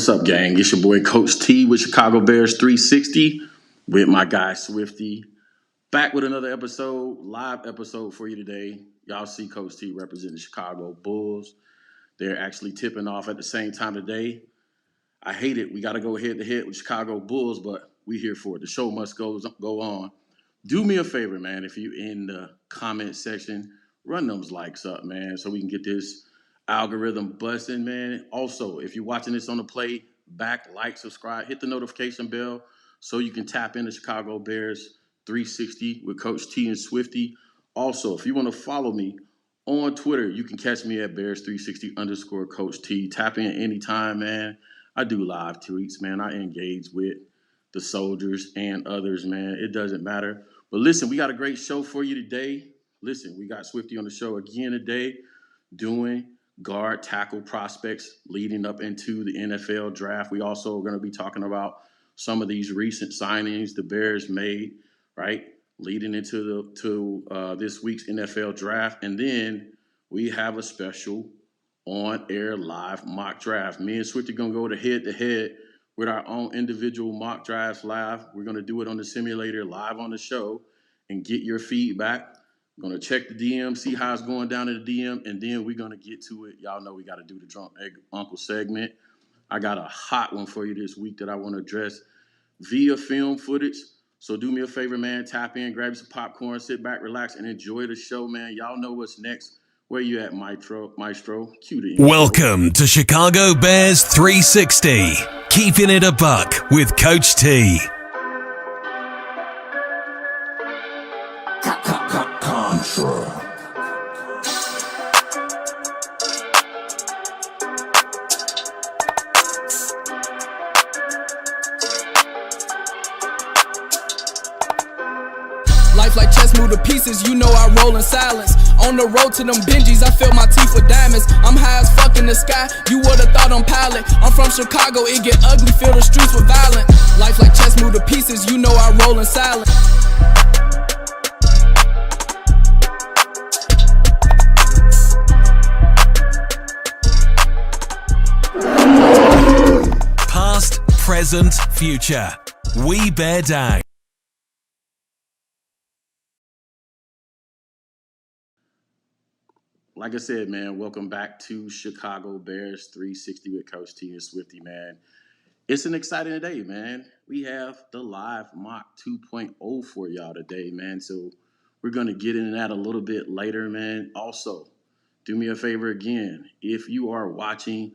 What's up, gang? It's your boy Coach T with Chicago Bears 360 with my guy Swifty. Back with another live episode for you today. Y'all see Coach T representing the Chicago Bulls. They're actually tipping off at the same time today. I hate it. We got to go head to head with Chicago Bulls, but we here for it. The show must go on. Do me a favor, man. If you in the comment section, run those likes up, man, so we can get this algorithm busting, man. Also, if you're watching this on the playback, like, subscribe, hit the notification bell so you can tap into Chicago Bears 360 with Coach T and Swifty. Also, if you want to follow me on Twitter, you can catch me at Bears360_Coach T. Tap in anytime, man. I do live tweets, man. I engage with the soldiers and others, man. It doesn't matter. But listen, we got a great show for you today. Listen, we got Swifty on the show again today doing guard tackle prospects leading up into the NFL draft. We also are going to be talking about some of these recent signings the Bears made, right, leading into this week's NFL draft. And then we have a special on-air live mock draft. Me and Swifty going to go head-to-head with our own individual mock drafts live. We're going to do it on the simulator live on the show and get your feedback. I'm going to check the DM, see how it's going down in the DM, and then we're going to get to it. Y'all know we got to do the Drunk Uncle segment. I got a hot one for you this week that I want to address via film footage. So do me a favor, man. Tap in, grab some popcorn, sit back, relax, and enjoy the show, man. Y'all know what's next. Where you at, Maestro? Cue the intro. Welcome to Chicago Bears 360. Keeping it a buck with Coach T. Contra. Life like chess, move to pieces, you know I roll in silence. On the road to them Benjis, I fill my teeth with diamonds. I'm high as fuck in the sky, you would've thought I'm pilot. I'm from Chicago, it get ugly, fill the streets with violence. Life like chess, move to pieces, you know I roll in silence. Past, present, future. We bear down. Like I said, man, welcome back to Chicago Bears 360 with Coach T and Swifty, man. It's an exciting day, man. We have the live mock 2.0 for y'all today, man. So we're going to get into that a little bit later, man. Also, do me a favor again. If you are watching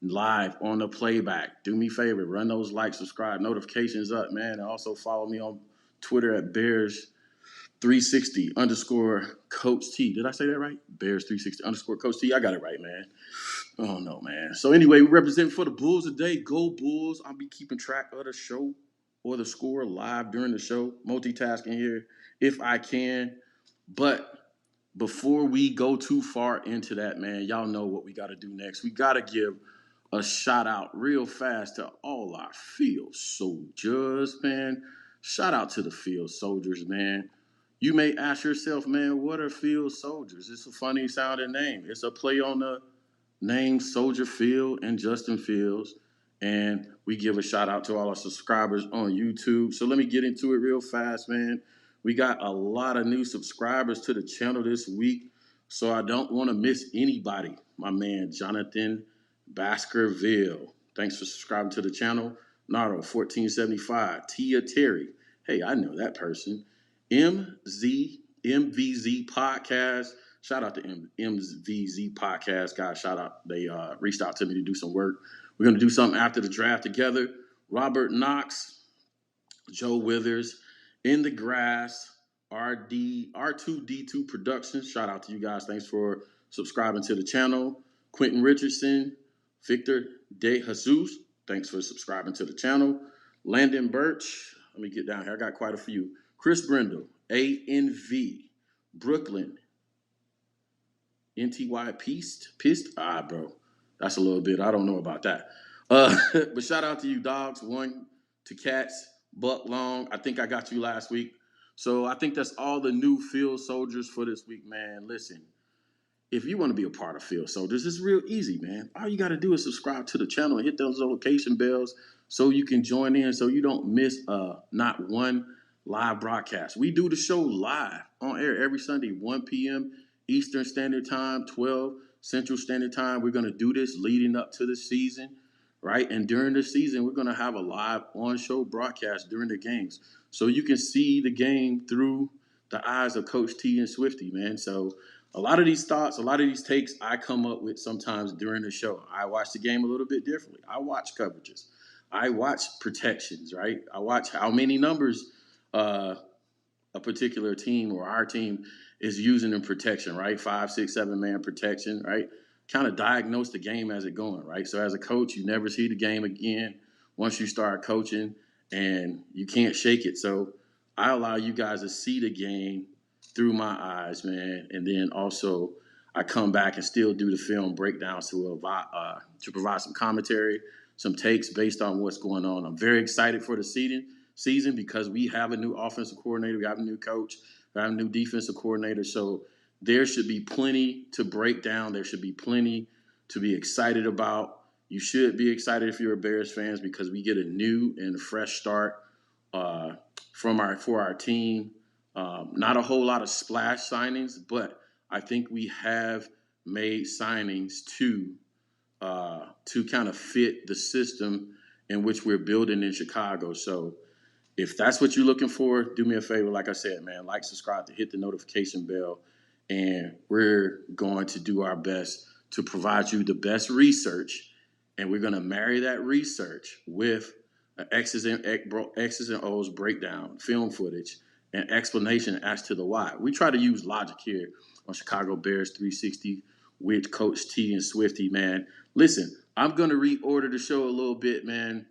live on the playback, do me a favor. Run those likes, subscribe, notifications up, man. And also follow me on Twitter at Bears360_Coach T. Did I say that right? Bears360_Coach T. I got it right, man. Oh, no, man. So anyway, we represent for the Bulls today. Go Bulls. I'll be keeping track of the show or the score live during the show. Multitasking here if I can. But before we go too far into that, man, y'all know what we got to do next. We got to give a shout out real fast to all our field soldiers, man. Shout out to the field soldiers, man. You may ask yourself, man, what are field soldiers? It's a funny sounding name. It's a play on the name Soldier Field and Justin Fields. And we give a shout out to all our subscribers on YouTube. So let me get into it real fast, man. We got a lot of new subscribers to the channel this week. So I don't want to miss anybody. My man, Jonathan Baskerville. Thanks for subscribing to the channel. Nardo1475. Tia Terry. Hey, I know that person. MVZ Podcast. Shout out to MVZ Podcast, guys. Shout out. They reached out to me to do some work. We're going to do something after the draft together. Robert Knox, Joe Withers, In the Grass, R2D2 Productions. Shout out to you guys. Thanks for subscribing to the channel. Quentin Richardson, Victor De Jesus. Thanks for subscribing to the channel. Landon Birch. Let me get down here. I got quite a few. Chris Brindle, ANV, Brooklyn, NTY Pist. Bro, that's a little bit. I don't know about that. But shout out to you, dogs. One to Cats, Buck Long. I think I got you last week. So I think that's all the new field soldiers for this week, man. Listen, if you want to be a part of Field Soldiers, it's real easy, man. All you got to do is subscribe to the channel and hit those notification bells so you can join in, so you don't miss not one live broadcast. We do the show live on air every Sunday, 1 p.m. Eastern Standard Time, 12 Central Standard Time. We're going to do this leading up to the season, right? And during the season, we're going to have a live on-show broadcast during the games, so you can see the game through the eyes of Coach T and Swifty, man. So a lot of these thoughts, a lot of these takes I come up with sometimes during the show. I watch the game a little bit differently. I watch coverages. I watch protections, right? I watch how many numbers a particular team or our team is using in protection, right? 5, 6, 7-man protection, right? Kind of diagnose the game as it going, right? So as a coach, you never see the game again once you start coaching, and you can't shake it. So I allow you guys to see the game through my eyes, man. And then also I come back and still do the film breakdowns to provide some commentary, some takes based on what's going on. I'm very excited for the season because we have a new offensive coordinator, we have a new coach, we have a new defensive coordinator. So there should be plenty to break down. There should be plenty to be excited about. You should be excited if you're a Bears fans because we get a new and fresh start for our team. Not a whole lot of splash signings, but I think we have made signings to kind of fit the system in which we're building in Chicago. So if that's what you're looking for, do me a favor. Like I said, man, like, subscribe, to hit the notification bell, and we're going to do our best to provide you the best research, and we're going to marry that research with an X's and O's breakdown, film footage, and explanation as to the why. We try to use logic here on Chicago Bears 360 with Coach T and Swifty, man. Listen, I'm going to reorder the show a little bit, man,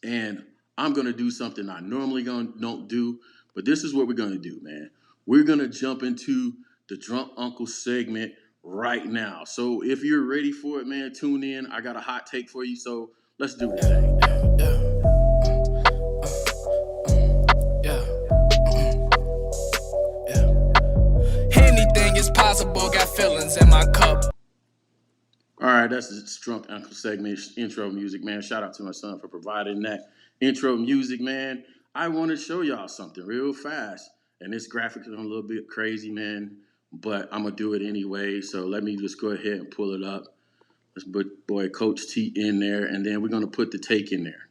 and I'm going to do something I normally don't do, but this is what we're going to do, man. We're going to jump into the Drunk Uncle segment right now. So if you're ready for it, man, tune in. I got a hot take for you, so let's do this thing. Anything is possible, got feelings in my cup. All right, that's the Drunk Uncle segment, intro music, man. Shout out to my son for providing that intro music, man. I want to show y'all something real fast. And this graphic is a little bit crazy, man, but I'm going to do it anyway. So let me just go ahead and pull it up. Let's put boy Coach T in there, and then we're going to put the take in there,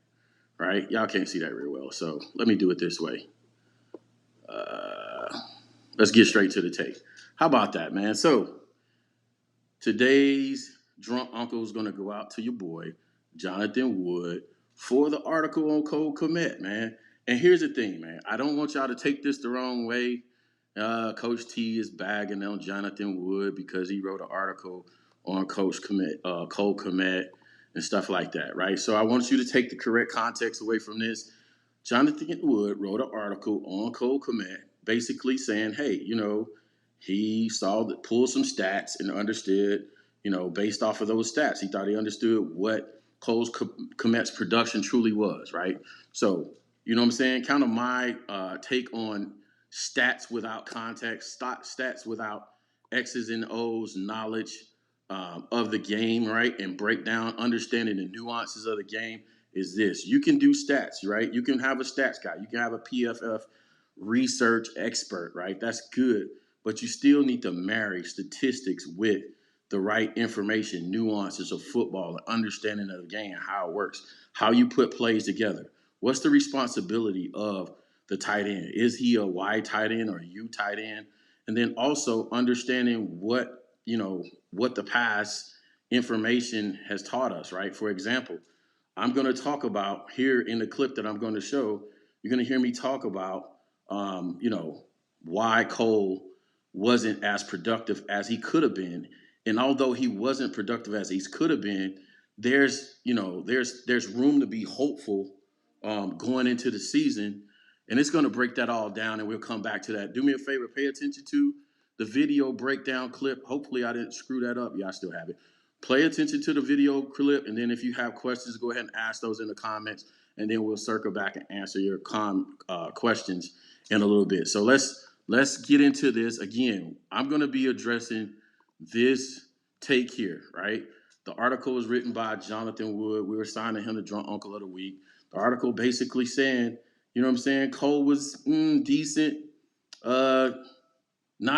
right? Y'all can't see that real well, so let me do it this way. Let's get straight to the take. How about that, man? So today's Drunk Uncle is going to go out to your boy, Jonathan Wood, for the article on Cole Kmet, man. And here's the thing, man. I don't want y'all to take this the wrong way. Coach T is bagging on Jonathan Wood because he wrote an article on Cole Kmet and stuff like that, right? So I want you to take the correct context away from this. Jonathan Wood wrote an article on Cole Kmet basically saying, hey, he pulled some stats and understood, based off of those stats, he thought he understood what Cole Kmet's production truly was, right? So, you know what I'm saying? Kind of my take on stats without context, stats without X's and O's knowledge of the game, right? And break down, understanding the nuances of the game is this. You can do stats, right? You can have a stats guy. You can have a PFF research expert, right? That's good. But you still need to marry statistics with the right information, nuances of football, and understanding of the game, how it works, how you put plays together. What's the responsibility of the tight end? Is he a wide tight end or a U tight end? And then also understanding what the past information has taught us, right? For example, I'm going to talk about here in the clip that I'm going to show, you're going to hear me talk about, why Cole wasn't as productive as he could have been. And although he wasn't productive as he could have been, there's room to be hopeful going into the season. And it's going to break that all down, and we'll come back to that. Do me a favor, pay attention to the video breakdown clip. Hopefully I didn't screw that up. Yeah, I still have it. Pay attention to the video clip, and then if you have questions, go ahead and ask those in the comments, and then we'll circle back and answer your questions in a little bit. So let's get into this. Again, I'm going to be addressing this take here, right? The article was written by Jonathan Wood. We were signing him the Drunk Uncle of the Week. The article basically saying, you know what I'm saying, Cole was decent, not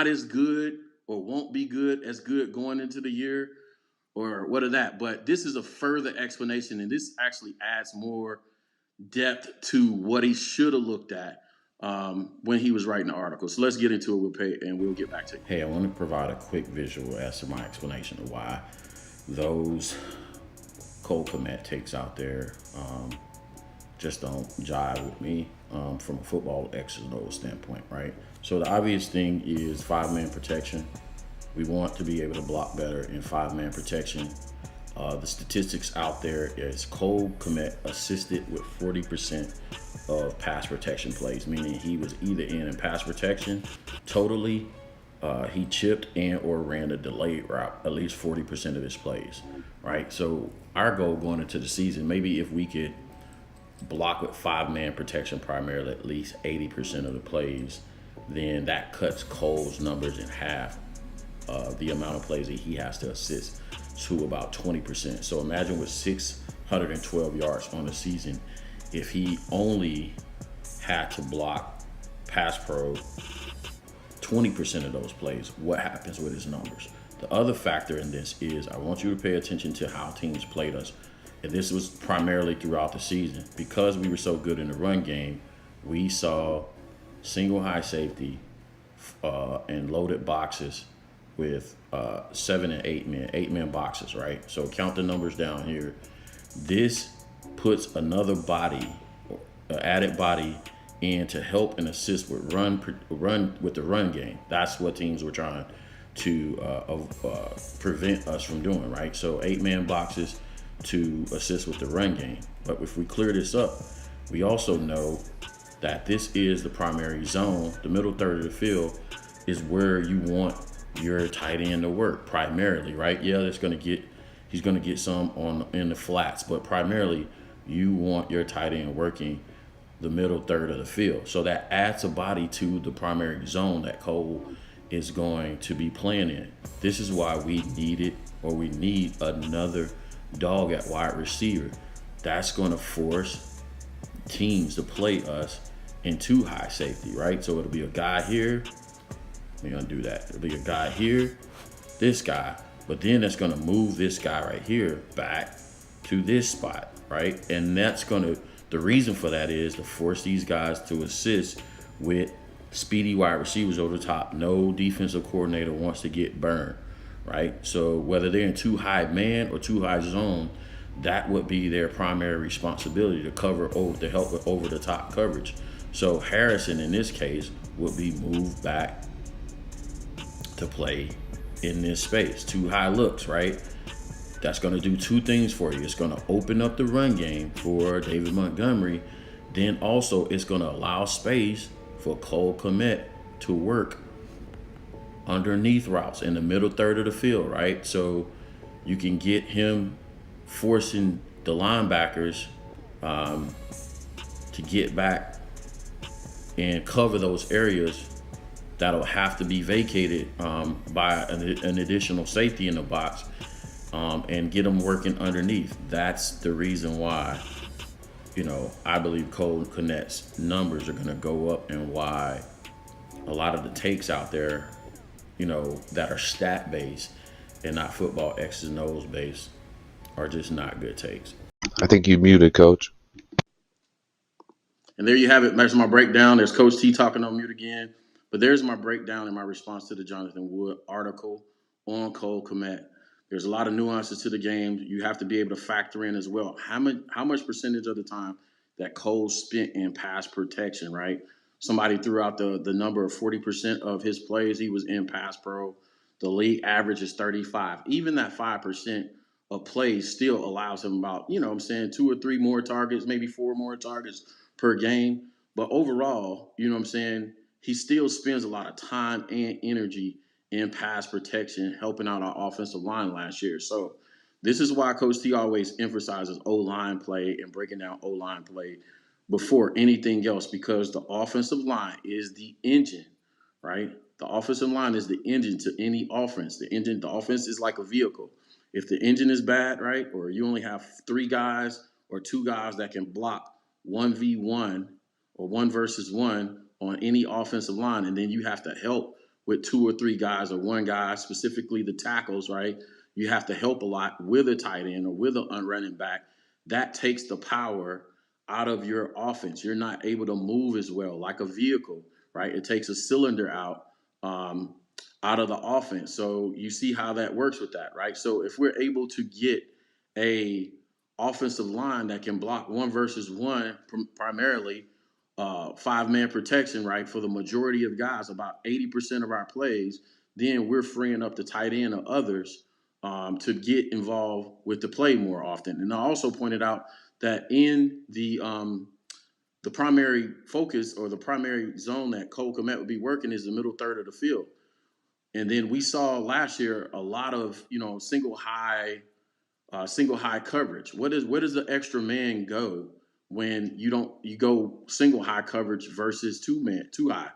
as good or won't be good as good going into the year or what of that. But this is a further explanation, and this actually adds more depth to what he should have looked at when he was writing the article. So let's get into it with Pay, and we'll get back to you. Hey, I want to provide a quick visual as to my explanation of why those Cole Kmet takes out there just don't jive with me from a football X's and O's standpoint, right? So the obvious thing is 5-man protection. We want to be able to block better in 5-man protection. The statistics out there is Cole Kmet assisted with 40% of pass protection plays, meaning he was either in pass protection totally, he chipped and or ran a delayed route at least 40% of his plays, right? So our goal going into the season, maybe if we could block with 5-man protection primarily at least 80% of the plays, then that cuts Cole's numbers in half. The amount of plays that he has to assist to about 20%. So imagine with 612 yards on the season, if he only had to block pass pro 20% of those plays, what happens with his numbers? The other factor in this is I want you to pay attention to how teams played us. And this was primarily throughout the season. Because we were so good in the run game, we saw single high safety and loaded boxes with 7 and 8-man boxes, right? So count the numbers down here. This puts another body, added body, in to help and assist with run with the run game. That's what teams were trying to prevent us from doing, right? So 8-man boxes to assist with the run game. But if we clear this up, we also know that this is the primary zone. The middle third of the field is where you want your tight end to work primarily, right? Yeah, he's gonna get some in the flats, but primarily you want your tight end working the middle third of the field. So that adds a body to the primary zone that Cole is going to be playing in. This is why we need another dog at wide receiver. That's going to force teams to play us in too high safety, right? So it'll be a guy here. We're going to do that. It'll be a guy here, this guy, but then that's going to move this guy right here back to this spot, right? And the reason for that is to force these guys to assist with speedy wide receivers over the top. No defensive coordinator wants to get burned, right? So whether they're in too high man or too high zone, that would be their primary responsibility to help with over the top coverage. So Harrison in this case would be moved back to play in this space. Too high looks, right? That's going to do two things for you. It's going to open up the run game for David Montgomery. Then also it's going to allow space for Cole Kmet to work underneath routes in the middle third of the field, right? So you can get him forcing the linebackers to get back and cover those areas that'll have to be vacated by an additional safety in the box and get them working underneath. That's the reason why, I believe Cole Kmet's numbers are going to go up, and why a lot of the takes out there, that are stat based and not football X's and O's based, are just not good takes. I think you muted, Coach. And there you have it. There's my breakdown. There's Coach T talking on mute again. But there's my breakdown and my response to the Jonathan Wood article on Cole Kmet. There's a lot of nuances to the game. You have to be able to factor in as well how much percentage of the time that Cole spent in pass protection, right? Somebody threw out the number of 40% of his plays he was in pass pro. The league average is 35. Even that 5% of plays still allows him about, 2 or 3 more targets, maybe 4 more targets per game. But overall, he still spends a lot of time and energy in pass protection, helping out our offensive line last year. So this is why Coach T always emphasizes O-line play and breaking down O-line play before anything else, because the offensive line is the engine, right, The offensive line is the engine to any offense. The offense is like a vehicle. If the engine is bad, right, or you only have 3 guys or 2 guys that can block 1v1 or 1 versus 1 on any offensive line, and then you have to help with 2 or 3 guys or 1 guy, specifically the tackles, right? You have to help a lot with a tight end or with a running back. That takes the power out of your offense. You're not able to move as well, like a vehicle, right? It takes a cylinder out of the offense. So you see how that works with that, right? So if we're able to get a offensive line that can block 1 versus 1 primarily, 5-man protection, right, for the majority of guys, about 80% of our plays, then we're freeing up the tight end or others to get involved with the play more often. And I also pointed out that in the primary focus or the primary zone that Cole Kmet would be working is the middle third of the field. And then we saw last year a lot of, single high coverage. Where does the extra man go when you go single high coverage versus two high?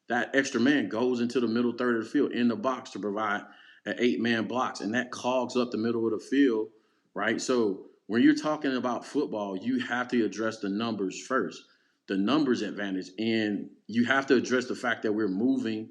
That extra man goes into the middle third of the field in the box to provide an 8-man blocks, and that clogs up the middle of the field, right? So when you're talking about football, you have to address the numbers first, the numbers advantage, and you have to address the fact that we're moving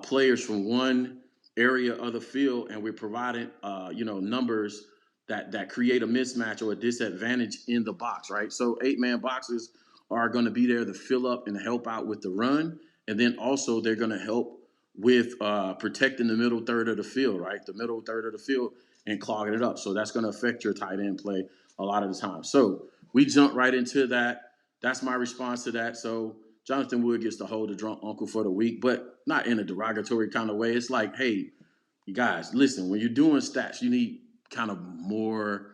players from one area of the field, and we're providing numbers that create a mismatch or a disadvantage in the box, right? So 8-man boxes are going to be there to fill up and help out with the run, and then also they're going to help with protecting the middle third of the field, right? The middle third of the field and clogging it up. So that's going to affect your tight end play a lot of the time. So we jump right into that. That's my response to that. So Jonathan Wood gets to hold the drunk uncle for the week, but not in a derogatory kind of way. It's like, hey, you guys, listen, when you're doing stats, you need kind of more,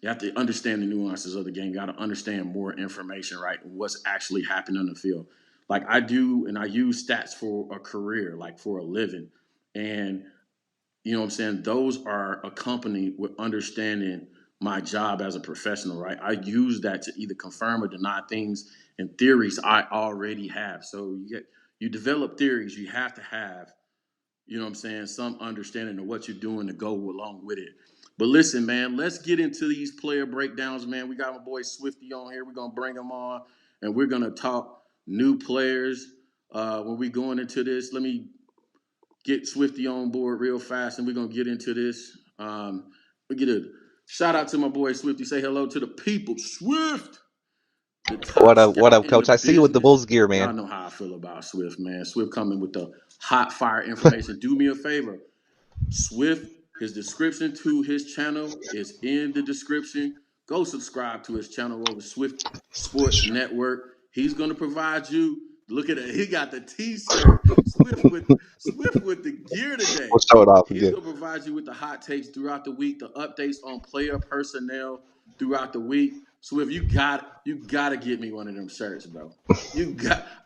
you have to understand the nuances of the game. You got to understand more information, right? What's actually happening on the field. Like I do, and I use stats for a career, like for a living. And, you know what I'm saying? Those are accompanied with understanding my job as a professional, right? I use that to either confirm or deny things and theories I already have. So you develop theories, you have to have, you know what I'm saying, some understanding of what you're doing to go along with it. But listen, man, let's get into these player breakdowns, man. We got my boy Swifty on here. We're going to bring him on, and we're going to talk new players when we going into this. Let me get Swifty on board real fast, and we're going to get into this. We get a shout out to my boy Swifty. Say hello to the people. Swift! What up, Coach? I see you with the Bulls gear, Y'all man. know how I feel about Swift, man. Swift coming with the hot fire information. Do me a favor. Swift, his description to his channel is in the description. Go subscribe to his channel over Swift Sports Network. He's going to provide you. Look at it. He got the T-shirt. Swift with the gear today. We'll show it off He's again. going to provide you with the hot takes throughout the week, the updates on player personnel throughout the week. Swift, you got to get me one of them shirts, bro.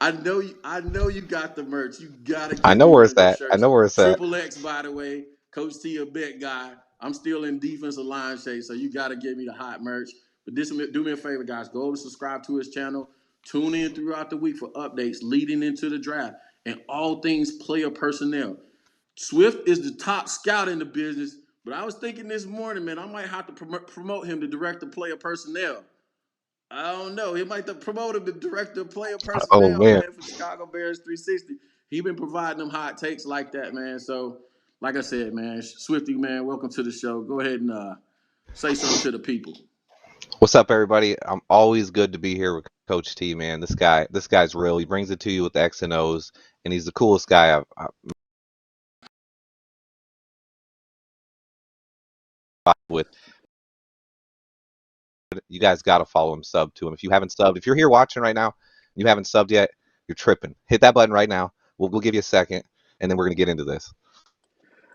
I know you got the merch. You got to. I know where it's at. I know where it's at. Triple X, by the way. Coach T, a bet guy. I'm still in defensive line shape, so you got to give me the hot merch. But do me a favor, guys. Go over, subscribe to his channel. Tune in throughout the week for updates leading into the draft and all things player personnel. Swift is the top scout in the business, but I was thinking this morning, man, I might have to promote him to director of player personnel. I don't know. He might have promoted the director of player personnel, man, for Chicago Bears 360. He been providing them hot takes like that, man. So, like I said, man, Swifty, man, welcome to the show. Go ahead and say something to the people. What's up, everybody? I'm always good to be here with Coach T, man. This guy's real. He brings it to you with the X and O's, and he's the coolest guy I've with. You guys got to follow him, sub to him. If you haven't subbed, if you're here watching right now, and you haven't subbed yet, you're tripping. Hit that button right now. We'll give you a second, and then we're going to get into this.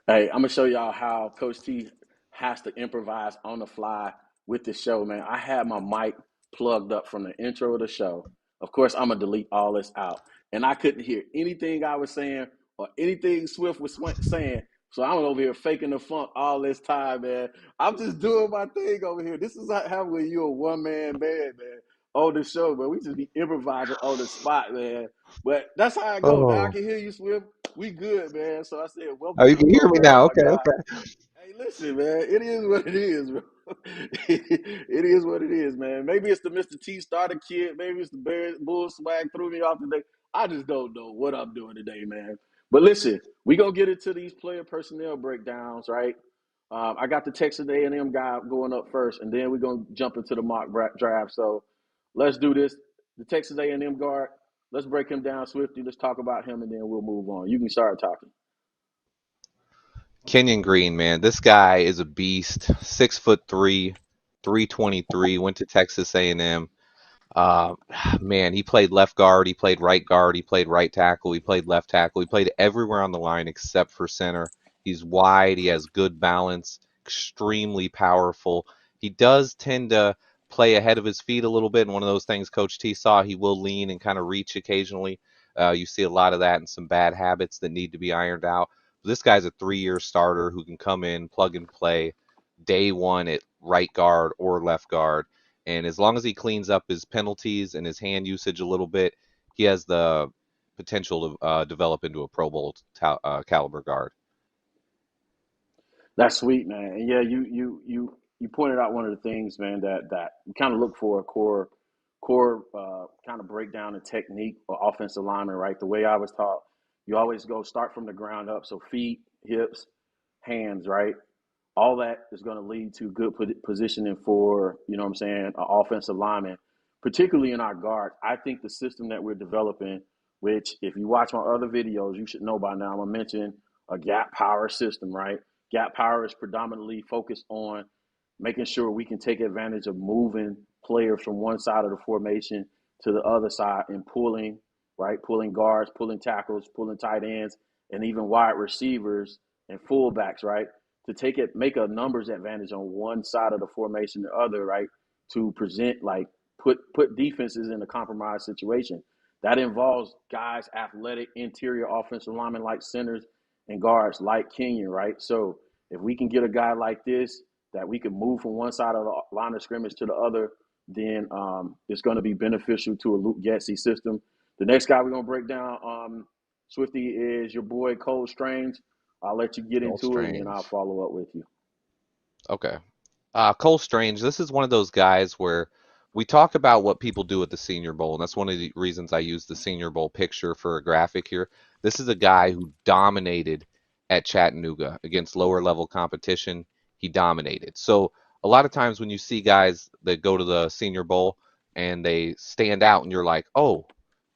Hey, I'm going to show y'all how Coach T has to improvise on the fly with the show, man. I had my mic plugged up from the intro of the show. Of course, I'm going to delete all this out. And I couldn't hear anything I was saying or anything Swift was saying. So I'm over here faking the funk all this time, man. I'm just doing my thing over here. This is how when you're a one-man band, man. on the show, but we just be improvising on the spot, man. But that's how I go. Now I Oh, can hear you, Swift. We good, man. So I said, oh, welcome you to the can hear me program, now. my Okay, guy. okay. Hey, listen, man. It is what it is, bro. It is what it is, man. Maybe it's the Mr. T starter kid. Maybe it's the Bears Bull swag threw me off today. I just don't know what I'm doing today, man. But listen, we gonna get into these player personnel breakdowns, right? I got the Texas A&M guy going up first, and then we're gonna jump into the mock draft. So let's do this. The Texas A&M guard. Let's break him down, Swifty. Let's talk about him, and then we'll move on. You can start talking. Kenyon Green, man, this guy is a beast. 6'3", 323. Went to Texas A&M. Uh, Man, he played left guard, he played right guard, he played right tackle, he played left tackle, he played everywhere on the line except for center. He's wide, he has good balance, extremely powerful. He does tend to play ahead of his feet a little bit, and one of those things Coach T saw, he will lean and kind of reach occasionally. You see a lot of that and some bad habits that need to be ironed out. This guy's a 3-year starter who can come in, plug and play day one at right guard or left guard. And as long as he cleans up his penalties and his hand usage a little bit, he has the potential to develop into a Pro Bowl caliber guard. That's sweet, man. And yeah, you pointed out one of the things, man, that we kind of look for a core kind of breakdown and technique for offensive lineman, right? The way I was taught, you always go start from the ground up, so feet, hips, hands, right? All that is going to lead to good positioning for, you know what I'm saying, an offensive lineman, particularly in our guard. I think the system that we're developing, which if you watch my other videos, you should know by now, I'm going to mention a gap power system, right? Gap power is predominantly focused on making sure we can take advantage of moving players from one side of the formation to the other side and pulling, right? Pulling guards, pulling tackles, pulling tight ends, and even wide receivers and fullbacks, right? To take it, make a numbers advantage on one side of the formation, the other, right? To present like put defenses in a compromised situation. That involves guys, athletic interior offensive linemen like centers and guards like Kenyon, right? So if we can get a guy like this that we can move from one side of the line of scrimmage to the other, then it's going to be beneficial to a Luke Getsy system. The next guy we're going to break down, Swifty, is your boy Cole Strange. I'll let you get Cole into it, and then I'll Strange. follow up with you. Okay. Cole Strange, this is one of those guys where we talk about what people do at the Senior Bowl, and that's one of the reasons I use the Senior Bowl picture for a graphic here. This is a guy who dominated at Chattanooga against lower level competition. He dominated. So a lot of times when you see guys that go to the Senior Bowl and they stand out, and you're like, oh,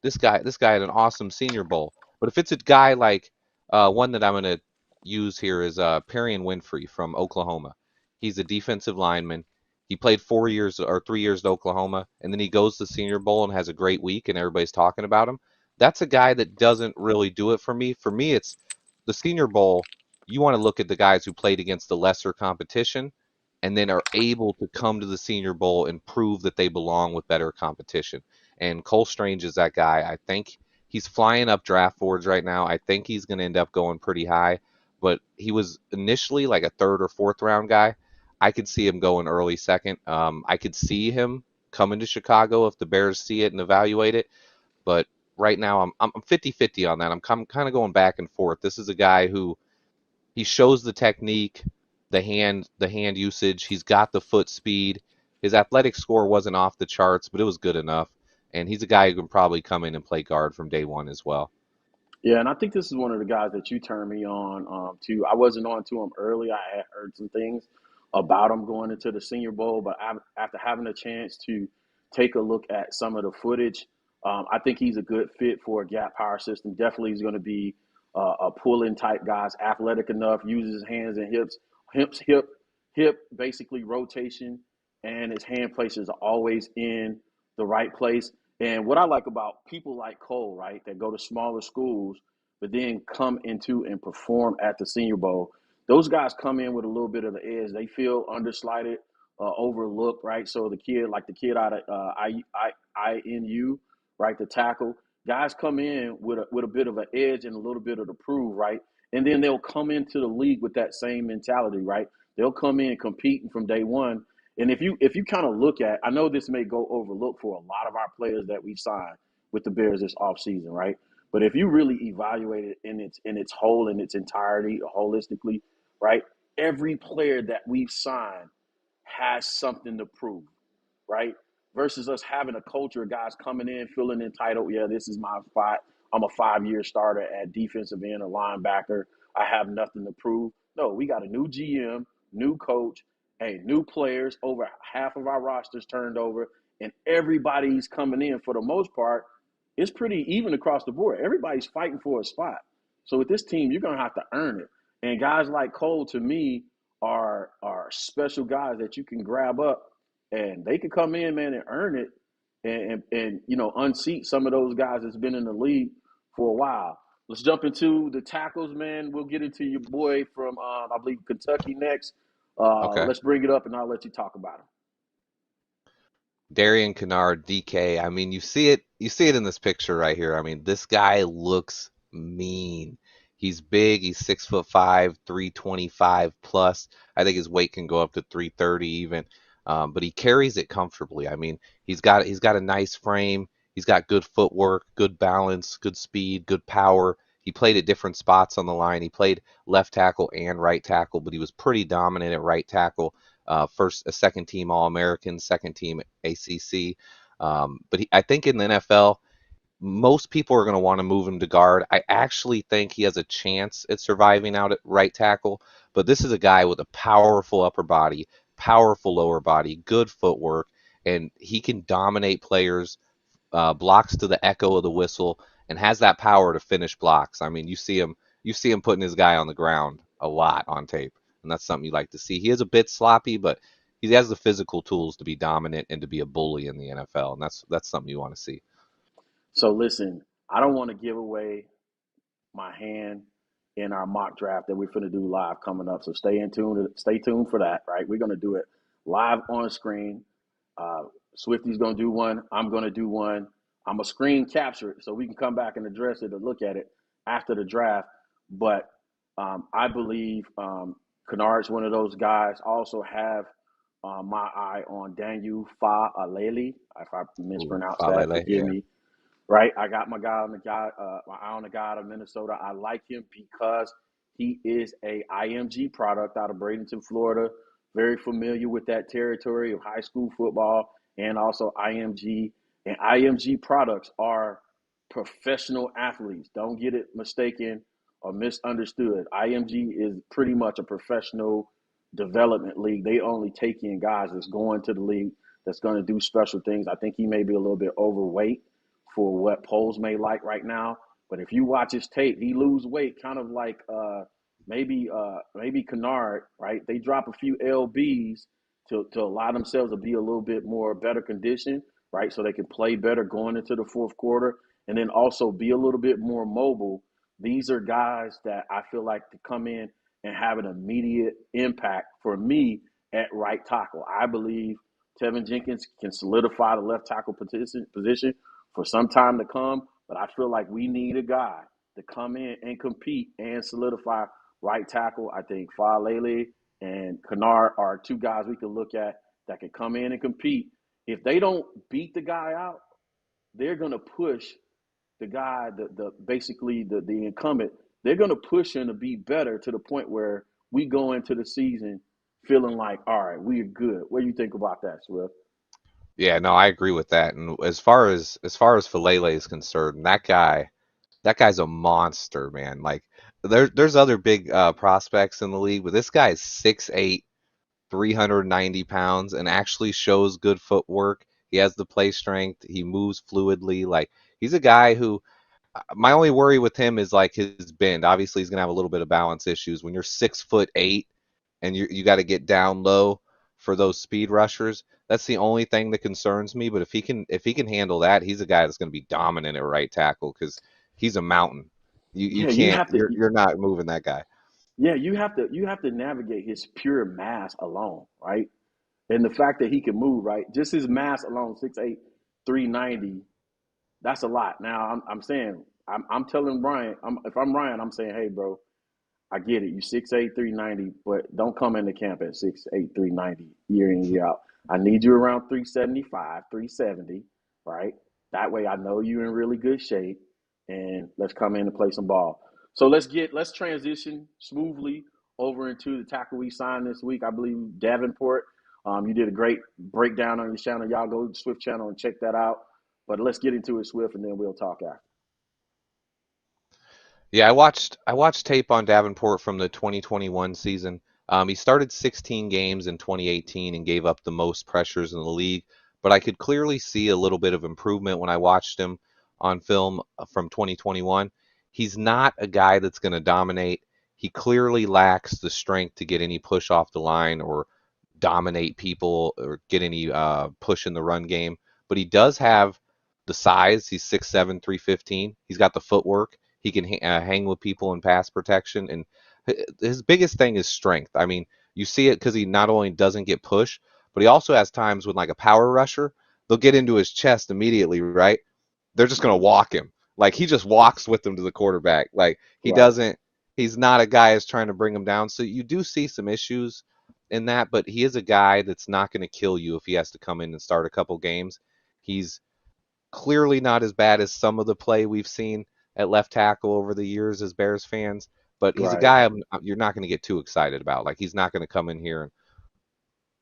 this guy had an awesome Senior Bowl. But if it's a guy like one that I'm going to use here is Perrion Winfrey from Oklahoma. He's a defensive lineman. He played 4 years or 3 years at Oklahoma, and then he goes to Senior Bowl and has a great week, and everybody's talking about him. That's a guy that doesn't really do it for me. For me, it's the Senior Bowl. You want to look at the guys who played against the lesser competition and then are able to come to the Senior Bowl and prove that they belong with better competition. And Cole Strange is that guy. I think he's flying up draft boards right now. I think he's going to end up going pretty high, but he was initially like a third or fourth round guy. I could see him going early second. I could see him coming to Chicago if the Bears see it and evaluate it. But right now, I'm 50-50 on that. I'm kind of going back and forth. This is a guy who he shows the technique, the hand usage. He's got the foot speed. His athletic score wasn't off the charts, but it was good enough. And he's a guy who can probably come in and play guard from day one as well. Yeah, and I think this is one of the guys that you turned me on to. I wasn't on to him early. I had heard some things about him going into the Senior Bowl, but after having a chance to take a look at some of the footage, I think he's a good fit for a gap power system. Definitely, he's going to be a pull-in type guy, athletic enough, uses his hands and hip, basically rotation, and his hand places are always in the right place. And what I like about people like Cole, right, that go to smaller schools, but then come into and perform at the Senior Bowl, those guys come in with a little bit of the edge. They feel underslighted, overlooked, right? So the kid out of INU, right, the tackle, guys come in with a bit of an edge and a little bit of the prove, right? And then they'll come into the league with that same mentality, right? They'll come in competing from day one. And if you kind of look at, I know this may go overlooked for a lot of our players that we've signed with the Bears this offseason, right? But if you really evaluate it in its whole, in its entirety, holistically, right? Every player that we've signed has something to prove, right? Versus us having a culture of guys coming in, feeling entitled. Yeah, this is my spot. I'm a 5-year starter at defensive end or linebacker. I have nothing to prove. No, we got a new GM, new coach, hey, new players. Over half of our rosters turned over, and everybody's coming in for the most part. It's pretty even across the board. Everybody's fighting for a spot. So with this team, you're gonna have to earn it. And guys like Cole, to me, are special guys that you can grab up, and they could come in, man, and earn it, and unseat some of those guys that's been in the league for a while. Let's jump into the tackles, man. We'll get into your boy from I believe Kentucky next. Okay. Let's bring it up, and I'll let you talk about him. Darian Kinnard, DK. I mean, you see it in this picture right here. I mean, this guy looks mean. He's big. He's 6'5", 325 plus. I think his weight can go up to 330 even. But he carries it comfortably. I mean, he's got a nice frame. He's got good footwork, good balance, good speed, good power. He played at different spots on the line. He played left tackle and right tackle, but he was pretty dominant at right tackle. Second team All-American, second team ACC. But I think in the NFL, most people are going to want to move him to guard. I actually think he has a chance at surviving out at right tackle, but this is a guy with a powerful upper body, powerful lower body, good footwork, and he can dominate players, blocks to the echo of the whistle, and has that power to finish blocks. I mean, you see him putting his guy on the ground a lot on tape, and that's something you like to see. He is a bit sloppy, but he has the physical tools to be dominant and to be a bully in the NFL, and that's something you want to see. So listen, I don't want to give away my hand in our mock draft that we're going to do live coming up. So stay tuned for that, right? We're going to do it live on screen. Swifty's going to do one. I'm going to do one. I'm going to screen capture it so we can come back and address it or look at it after the draft. But I believe Kinnard's one of those guys. I also have my eye on Daniel Faalele. If I mispronounce that, forgive me. Right, I got my eye on the guy out of Minnesota. I like him because he is a IMG product out of Bradenton, Florida. Very familiar with that territory of high school football and also IMG. And IMG products are professional athletes. Don't get it mistaken or misunderstood. IMG is pretty much a professional development league. They only take in guys that's going to the league that's going to do special things. I think he may be a little bit overweight for what polls may like right now. But if you watch his tape, he lose weight kind of like maybe Kinnard, right? They drop a few LBs to allow themselves to be a little bit more better conditioned, right? So they can play better going into the fourth quarter and then also be a little bit more mobile. These are guys that I feel like to come in and have an immediate impact for me at right tackle. I believe Tevin Jenkins can solidify the left tackle position for some time to come, but I feel like we need a guy to come in and compete and solidify right tackle. I think Faalele and Kinnard are two guys we can look at that can come in and compete. If they don't beat the guy out, they're going to push the guy, the incumbent. They're going to push him to be better to the point where we go into the season feeling like, all right, we're good. What do you think about that, Swift? Yeah, no, I agree with that. And as far as Faalele is concerned, that guy's a monster, man. Like there's other big prospects in the league, but this guy is 6'8", 390 pounds, and actually shows good footwork. He has the play strength. He moves fluidly. Like he's a guy who. My only worry with him is like his bend. Obviously, he's gonna have a little bit of balance issues when you're 6'8" and you got to get down low for those speed rushers. That's the only thing that concerns me. But if he can handle that, he's a guy that's going to be dominant at right tackle because he's a mountain. You're not moving that guy. Yeah, you have to navigate his pure mass alone, right? And the fact that he can move, right? Just his mass alone, 6'8", 390. That's a lot. Now I'm saying I'm telling Ryan, if I'm Ryan, I'm saying, hey, bro, I get it. You 6'8", 390, but don't come into camp at 6'8", 390 year in, year out. I need you around 375, 370, right? That way I know you're in really good shape, and let's come in and play some ball. So let's transition smoothly over into the tackle we signed this week. I believe Davenport. You did a great breakdown on your channel. Y'all go to the Swift channel and check that out. But let's get into it, Swift, and then we'll talk after. Yeah, I watched tape on Davenport from the 2021 season. He started 16 games in 2018 and gave up the most pressures in the league, but I could clearly see a little bit of improvement when I watched him on film from 2021. He's not a guy that's going to dominate. He clearly lacks the strength to get any push off the line or dominate people or get any push in the run game, but he does have the size. He's 6'7", 315. He's got the footwork. He can hang with people in pass protection, and his biggest thing is strength. I mean, you see it because he not only doesn't get pushed, but he also has times when, like a power rusher, they'll get into his chest immediately, right? They're just going to walk him. Like, he just walks with them to the quarterback. Like, he Right. doesn't, he's not a guy that's trying to bring him down. So you do see some issues in that, but he is a guy that's not going to kill you if he has to come in and start a couple games. He's clearly not as bad as some of the play we've seen at left tackle over the years as Bears fans, but he's a Right. guy you're not going to get too excited about. Like, he's not going to come in here and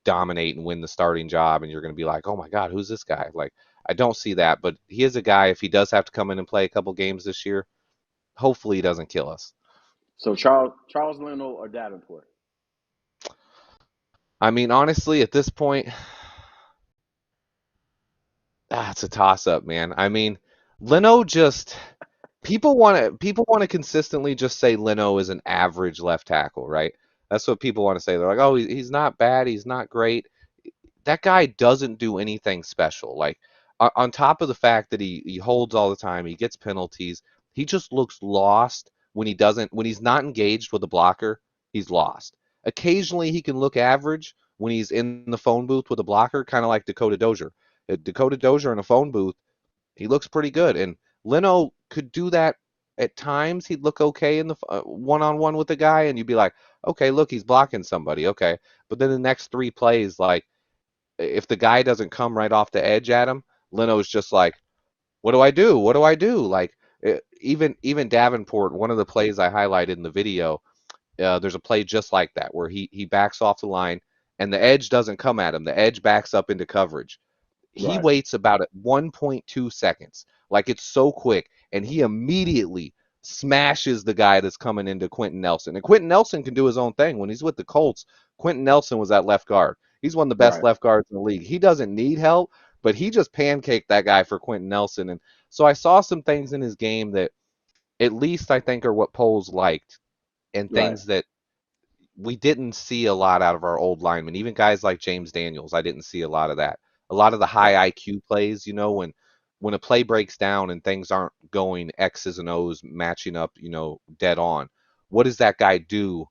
dominate and win the starting job, and you're going to be like, oh my God, who's this guy? Like, I don't see that, but he is a guy, if he does have to come in and play a couple games this year, hopefully he doesn't kill us. So Charles Leno or Davenport? I mean, honestly, at this point, it's a toss-up, man. I mean, Leno just people want to consistently just say Leno is an average left tackle, right? That's what people want to say. They're like, oh, he's not bad, he's not great. That guy doesn't do anything special. Like, on top of the fact that he holds all the time, he gets penalties, he just looks lost when he's not engaged with a blocker, he's lost. Occasionally he can look average when he's in the phone booth with a blocker, kind of like Dakota Dozier. Dakota Dozier in a phone booth, he looks pretty good. And Leno could do that at times. He'd look okay in the one-on-one with a guy, and you'd be like, okay, look, he's blocking somebody. Okay. But then the next three plays, like, if the guy doesn't come right off the edge at him, Leno's just like, what do I do? What do I do? Like, even Davenport, one of the plays I highlighted in the video, there's a play just like that where he backs off the line and the edge doesn't come at him. The edge backs up into coverage. He Right. waits about 1.2 seconds. Like, it's so quick, and he immediately smashes the guy that's coming into Quentin Nelson. And Quentin Nelson can do his own thing. When he's with the Colts, Quentin Nelson was that left guard. He's one of the best Right. left guards in the league. He doesn't need help, but he just pancaked that guy for Quentin Nelson. And so I saw some things in his game that at least I think are what Poles liked, and Right. things that we didn't see a lot out of our old linemen. Even guys like James Daniels, I didn't see a lot of that. A lot of the high IQ plays, when a play breaks down and things aren't going X's and O's matching up, dead on. What does that guy do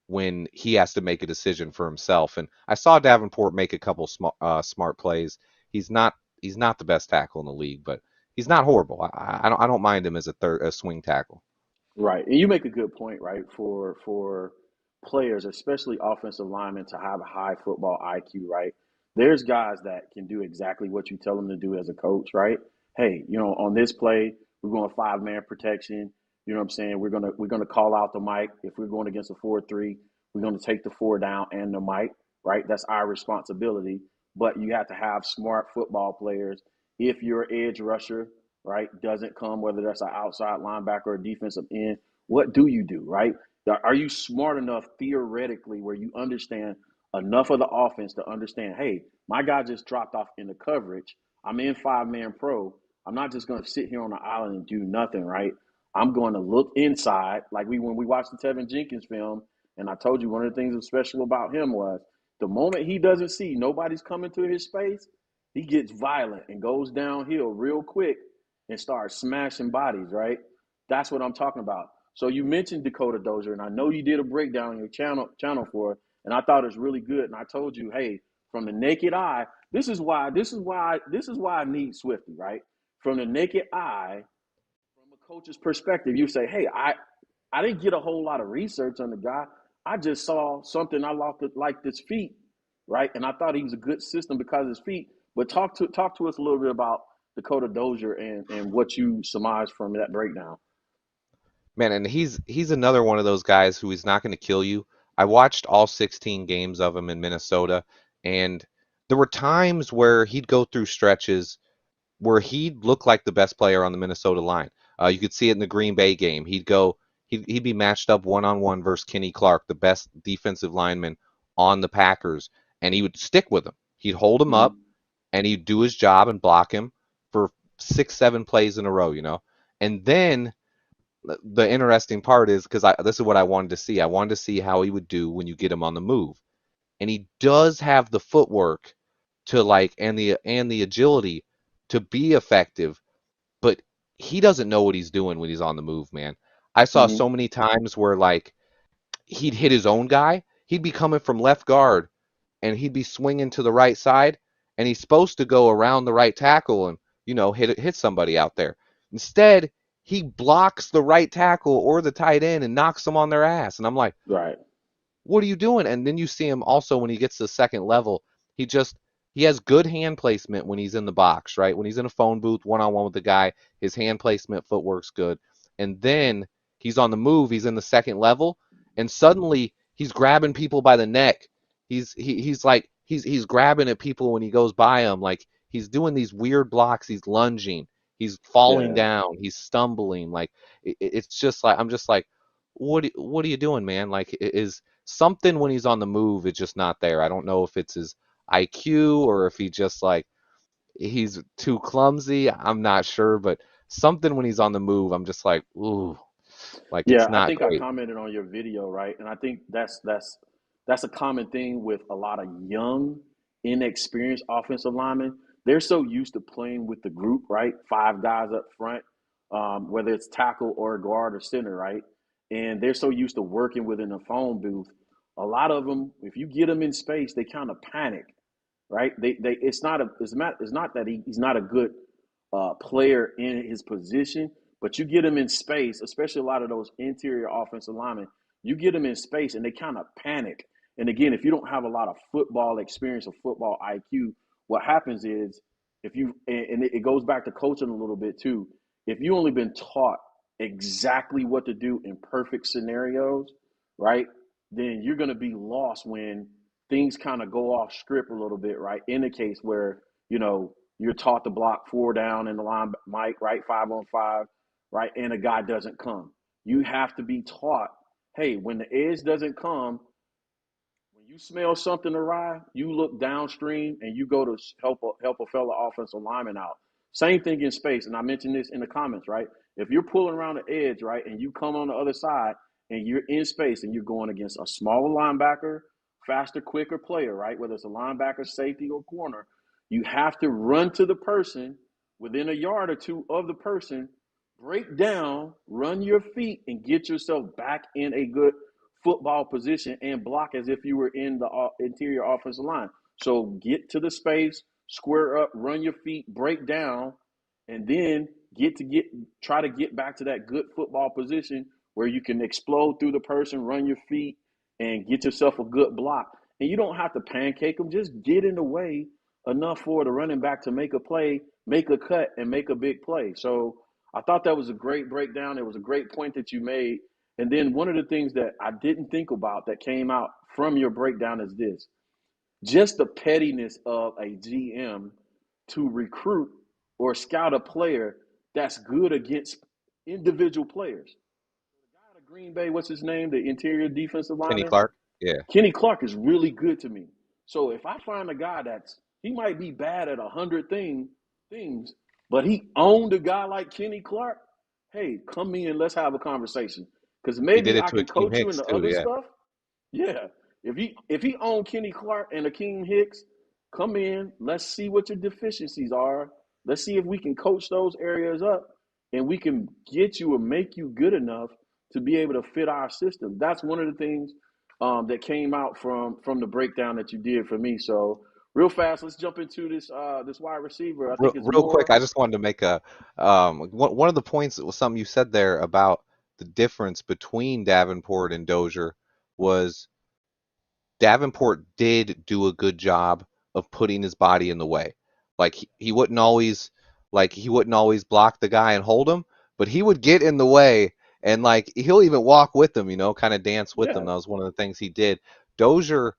when he has to make a decision for himself? And I saw Davenport make a couple smart plays. He's not the best tackle in the league, but he's not horrible. I don't mind him as a swing tackle. Right. And you make a good point, right? For players, especially offensive linemen, to have a high football IQ, right? There's guys that can do exactly what you tell them to do as a coach, right? Hey, on this play, we're going 5-man protection. You know what I'm saying? We're gonna call out the mic. If we're going against a 4-3, we're gonna take the 4 down and the mic, right? That's our responsibility. But you have to have smart football players. If your edge rusher, right, doesn't come, whether that's an outside linebacker or defensive end, what do you do, right? Are you smart enough theoretically where you understand enough of the offense to understand, hey, my guy just dropped off in the coverage. I'm in 5-man pro. I'm not just going to sit here on the island and do nothing, right? I'm going to look inside, like when we watched the Tevin Jenkins film, and I told you one of the things that was special about him was the moment he doesn't see nobody's coming to his space, he gets violent and goes downhill real quick and starts smashing bodies, right? That's what I'm talking about. So you mentioned Dakota Dozier, and I know you did a breakdown on your channel for it, and I thought it was really good. And I told you, hey, from the naked eye, this is why I need Swifty, right? From the naked eye, from a coach's perspective, you say, hey, I didn't get a whole lot of research on the guy. I just saw something I liked his feet, right? And I thought he was a good system because of his feet. But talk to us a little bit about Dakota Dozier and what you surmised from that breakdown. Man, and he's another one of those guys who is not going to kill you. I watched all 16 games of him in Minnesota, and there were times where he'd go through stretches where he'd look like the best player on the Minnesota line. You could see it in the Green Bay game. He'd be matched up one-on-one versus Kenny Clark, the best defensive lineman on the Packers, and he would stick with him. He'd hold him up, and he'd do his job and block him for 6-7 plays in a row, And then the interesting part is, because this is what I wanted to see. I wanted to see how he would do when you get him on the move. And he does have the footwork to and the agility to be effective, but he doesn't know what he's doing when he's on the move, man. I saw so many times where he'd hit his own guy. He'd be coming from left guard and he'd be swinging to the right side, and he's supposed to go around the right tackle and hit somebody out there. Instead, he blocks the right tackle or the tight end and knocks them on their ass. And I'm like, right, what are you doing? And then you see him also when he gets to the second level, he has good hand placement when he's in the box, right? When he's in a phone booth one-on-one with the guy, his hand placement, footwork's good. And then he's on the move, he's in the second level, and suddenly he's grabbing people by the neck. He's grabbing at people when he goes by them. Like, he's doing these weird blocks, he's lunging. He's falling down. He's stumbling. It's just I'm just like, what are you doing, man? Is something when he's on the move, it's just not there. I don't know if it's his IQ or if he just he's too clumsy. I'm not sure, but something when he's on the move, I'm just like, ooh, it's not I think great. I commented on your video, right? And I think that's a common thing with a lot of young, inexperienced offensive linemen. They're so used to playing with the group, right? 5 guys up front, whether it's tackle or guard or center, right? And they're so used to working within a phone booth. A lot of them, if you get them in space, they kind of panic, right? It's not that he's not a good player in his position, but you get him in space, especially a lot of those interior offensive linemen. You get them in space, and they kind of panic. And again, if you don't have a lot of football experience or football IQ, what happens is it goes back to coaching a little bit too. If you only been taught exactly what to do in perfect scenarios, right, then you're going to be lost when things kind of go off script a little bit, right? In the case where, you're taught to block 4 down in the line, Mike, right, 5-on-5, right, and a guy doesn't come. You have to be taught, hey, when the edge doesn't come, you smell something awry, you look downstream and you go to help a fellow offensive lineman out. Same thing in space, and I mentioned this in the comments, right? If you're pulling around the edge, right, and you come on the other side and you're in space and you're going against a smaller linebacker, faster, quicker player, right, whether it's a linebacker, safety, or corner, you have to run to the person within a yard or two of the person, break down, run your feet, and get yourself back in a good football position and block as if you were in the interior offensive line. So get to the space, square up, run your feet, break down, and then try to get back to that good football position where you can explode through the person, run your feet, and get yourself a good block. And you don't have to pancake them. Just get in the way enough for the running back to make a play, make a cut, and make a big play. So I thought that was a great breakdown. It was a great point that you made. And then one of the things that I didn't think about that came out from your breakdown is this. Just the pettiness of a GM to recruit or scout a player that's good against individual players. The guy out of Green Bay, what's his name? The interior defensive lineman? Kenny Clark? Yeah. Kenny Clark is really good to me. So if I find a guy he might be bad at 100 things, but he owned a guy like Kenny Clark, hey, come in, let's have a conversation. Because maybe I can coach you in the other stuff. Yeah. If he owned Kenny Clark and Akeem Hicks, come in, let's see what your deficiencies are. Let's see if we can coach those areas up and we can get you or make you good enough to be able to fit our system. That's one of the things that came out from the breakdown that you did for me. So real fast, let's jump into this wide receiver. I think it's real quick. I just wanted to make a one of the points that was something you said there about the difference between Davenport and Dozier was Davenport did do a good job of putting his body in the way. Like he wouldn't always block the guy and hold him, but he would get in the way and like he'll even walk with them, kind of dance with them. Yeah, That was one of the things he did. Dozier,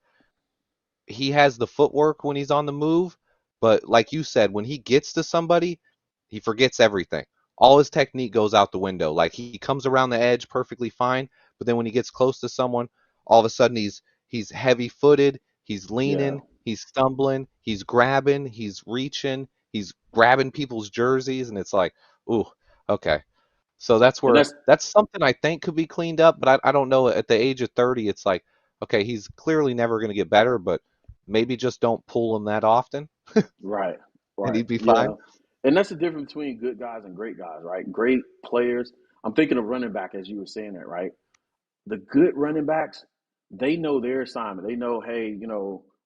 he has the footwork when he's on the move, but like you said, when he gets to somebody, he forgets everything. All his technique goes out the window. Like he comes around the edge perfectly fine, but then when he gets close to someone, all of a sudden he's heavy-footed, he's yeah. leaning, he's stumbling, he's grabbing, he's reaching, he's grabbing people's jerseys, and it's like, ooh, okay. So And that's something I think could be cleaned up, but I don't know. At the age of 30, it's like, okay, he's clearly never going to get better, but maybe just don't pull him that often, right, and right. he'd be Yeah. fine. And that's the difference between good guys and great guys, right? Great players. I'm thinking of running back as you were saying that, right? The good running backs, they know their assignment. They know, hey,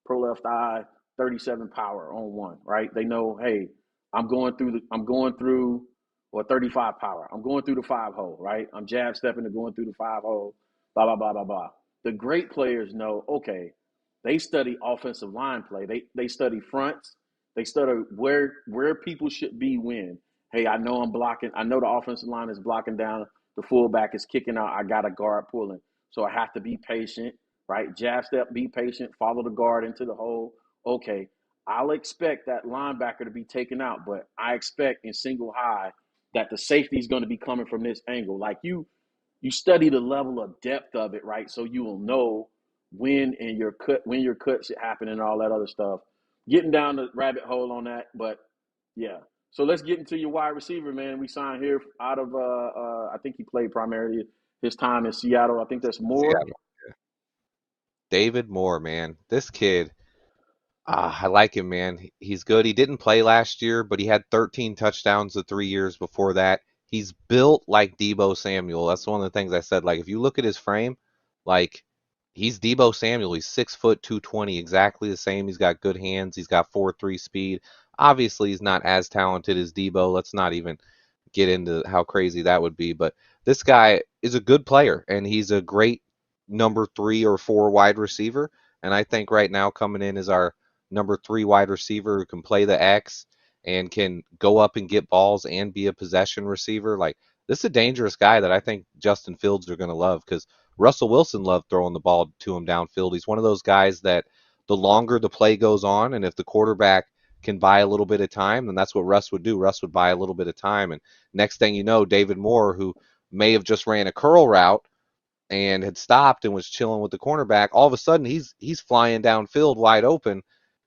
pro left eye, 37 power on one, right? They know, hey, I'm going through or 35 power. I'm going through the five hole, right? I'm jab stepping and going through the five hole, blah, blah, blah, blah, blah. The great players know, okay, they study offensive line play. They study fronts. They study where people should be when. Hey, I know I'm blocking. I know the offensive line is blocking down, the fullback is kicking out. I got a guard pulling. So I have to be patient, right? Jab step, be patient, follow the guard into the hole. Okay, I'll expect that linebacker to be taken out, but I expect in single high that the safety is going to be coming from this angle. Like you study the level of depth of it, right? So you will know when your cut should happen and all that other stuff. Getting down the rabbit hole on that, but yeah. So let's get into your wide receiver, man. We signed here out of I think he played primarily his time in Seattle. I think that's Moore. Seattle. David Moore, man, this kid, I like him, man. He's good. He didn't play last year, but he had 13 touchdowns the 3 years before that. He's built like Debo Samuel. That's one of the things I said. Like, if you look at his frame, like, he's Debo Samuel. He's 6 foot 220, exactly the same. He's got good hands. He's got 4.3 speed. Obviously, he's not as talented as Debo. Let's not even get into how crazy that would be. But this guy is a good player, and he's a great number 3 or 4 wide receiver. And I think right now coming in as our number 3 wide receiver who can play the X and can go up and get balls and be a possession receiver. Like, this is a dangerous guy that I think Justin Fields are going to love, because Russell Wilson loved throwing the ball to him downfield. He's one of those guys that the longer the play goes on, and if the quarterback can buy a little bit of time, then that's what Russ would do. Russ would buy a little bit of time. And next thing you know, David Moore, who may have just ran a curl route and had stopped and was chilling with the cornerback, all of a sudden he's flying downfield wide open,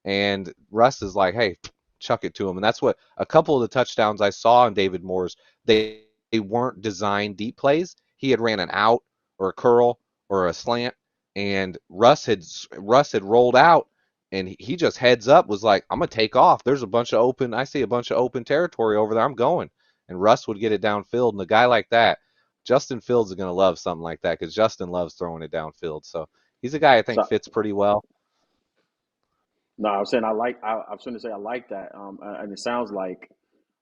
and Russ is like, hey, chuck it to him. And that's what a couple of the touchdowns I saw in David Moore's, they weren't designed deep plays. He had ran an out or a curl or a slant, and Russ had rolled out, and he just heads up was like, I'm gonna take off. There's a bunch of open. I see a bunch of open territory over there. I'm going. And Russ would get it downfield, and a guy like that, Justin Fields is gonna love something like that, because Justin loves throwing it downfield. So he's a guy I think So fits pretty well. no, I was saying I was going to say I like that, and it sounds like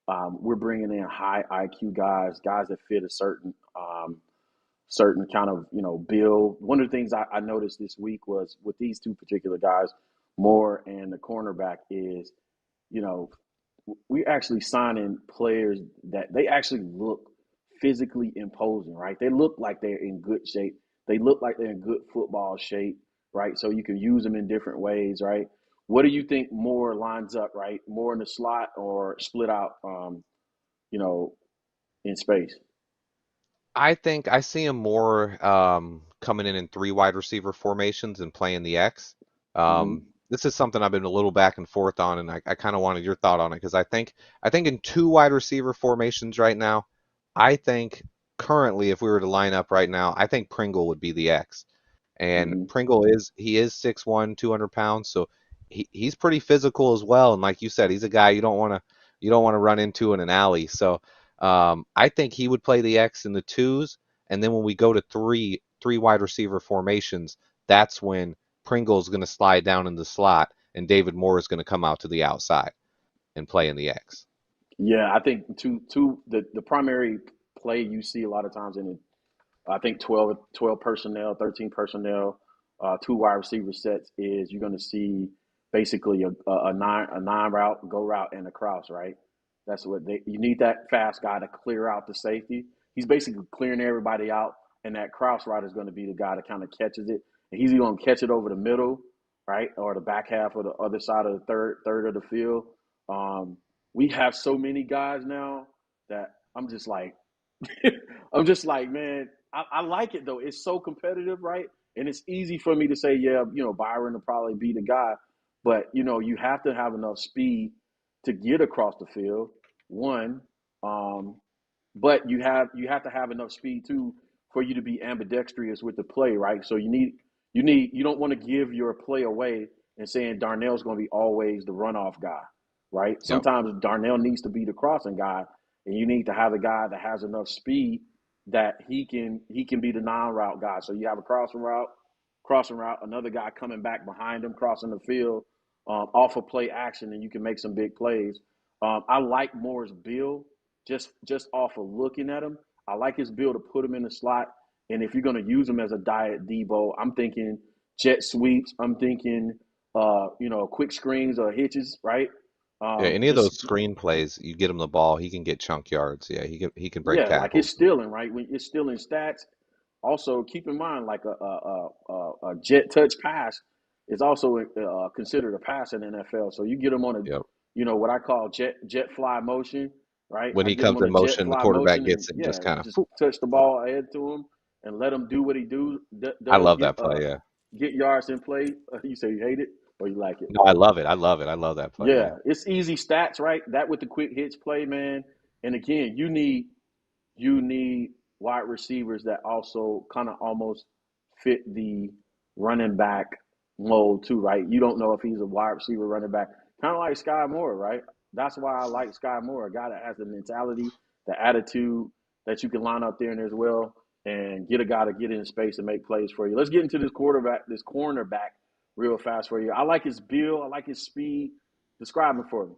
we're bringing in high IQ guys that fit a certain kind of build. One of the things I noticed this week was with these two particular guys, Moore and the cornerback, is you know we actually signing players that they actually look physically imposing, right? They look like they're in good shape. They look like they're in good football shape, right? So you can use them in different ways, right? What do you think more lines up, right? More in the slot or split out, you know, in space? I think I see him more coming in 3 wide receiver formations and playing the X. Hmm. This is something I've been a little back and forth on, and I kind of wanted your thought on it, because I think in 2 wide receiver formations right now, I think currently if we were to line up right now, I think Pringle would be the X. And Hmm. Pringle he is 6'1", 200 pounds, so he's pretty physical as well. And like you said, he's a guy you don't want to run into in an alley. So I think he would play the X in the twos, and then when we go to three wide receiver formations, that's when Pringle is going to slide down in the slot, and David Moore is going to come out to the outside and play in the X. Yeah, I think the primary play you see a lot of times in it, I think 12 personnel, 13 personnel. two wide receiver sets is you're going to see basically a nine route, go route, and a cross, right? That's what you need, that fast guy to clear out the safety. He's basically clearing everybody out, and that cross route is going to be the guy that kind of catches it. And he's either going to catch it over the middle, right, or the back half of the other side of the third of the field. We have so many guys now that I'm just like, man, I like it though. It's so competitive, right? And it's easy for me to say, yeah, Byron will probably be the guy, but you have to have enough speed to get across the field. One, but you have to have enough speed too for you to be ambidextrous with the play, right? So you don't want to give your play away and saying Darnell's going to be always the runoff guy, right? Yep. Sometimes Darnell needs to be the crossing guy, and you need to have a guy that has enough speed that he can be the non-route guy. So you have a crossing route, another guy coming back behind him, crossing the field off of play action, and you can make some big plays. I like Moore's build just off of looking at him. I like his build to put him in the slot, and if you're going to use him as a diet Debo, I'm thinking jet sweeps. I'm thinking quick screens or hitches, right? Yeah, any of those screen plays, you get him the ball, he can get chunk yards. Yeah, he can break tackles. Like it's stealing, right? When it's stealing stats. Also, keep in mind, like a jet touch pass is also considered a pass in the NFL. So you get him on what I call jet fly motion, right? When he comes in motion, the quarterback gets it, just kind of touch the ball ahead to him and let him do what he do. I love that play. Yeah, get yards in play. You say you hate it or you like it? No, I love it. I love that play. Yeah, it's easy stats, right? That with the quick hits play, man. And again, you need wide receivers that also kind of almost fit the running back mold too, right? You don't know if he's a wide receiver running back, kind of like Sky Moore, right? That's why I like Sky Moore, a guy that has the mentality, the attitude that you can line up there and as well and get a guy to get in space and make plays for you. Let's get into this cornerback real fast for you. I like his build. I like his speed. Describe him for me.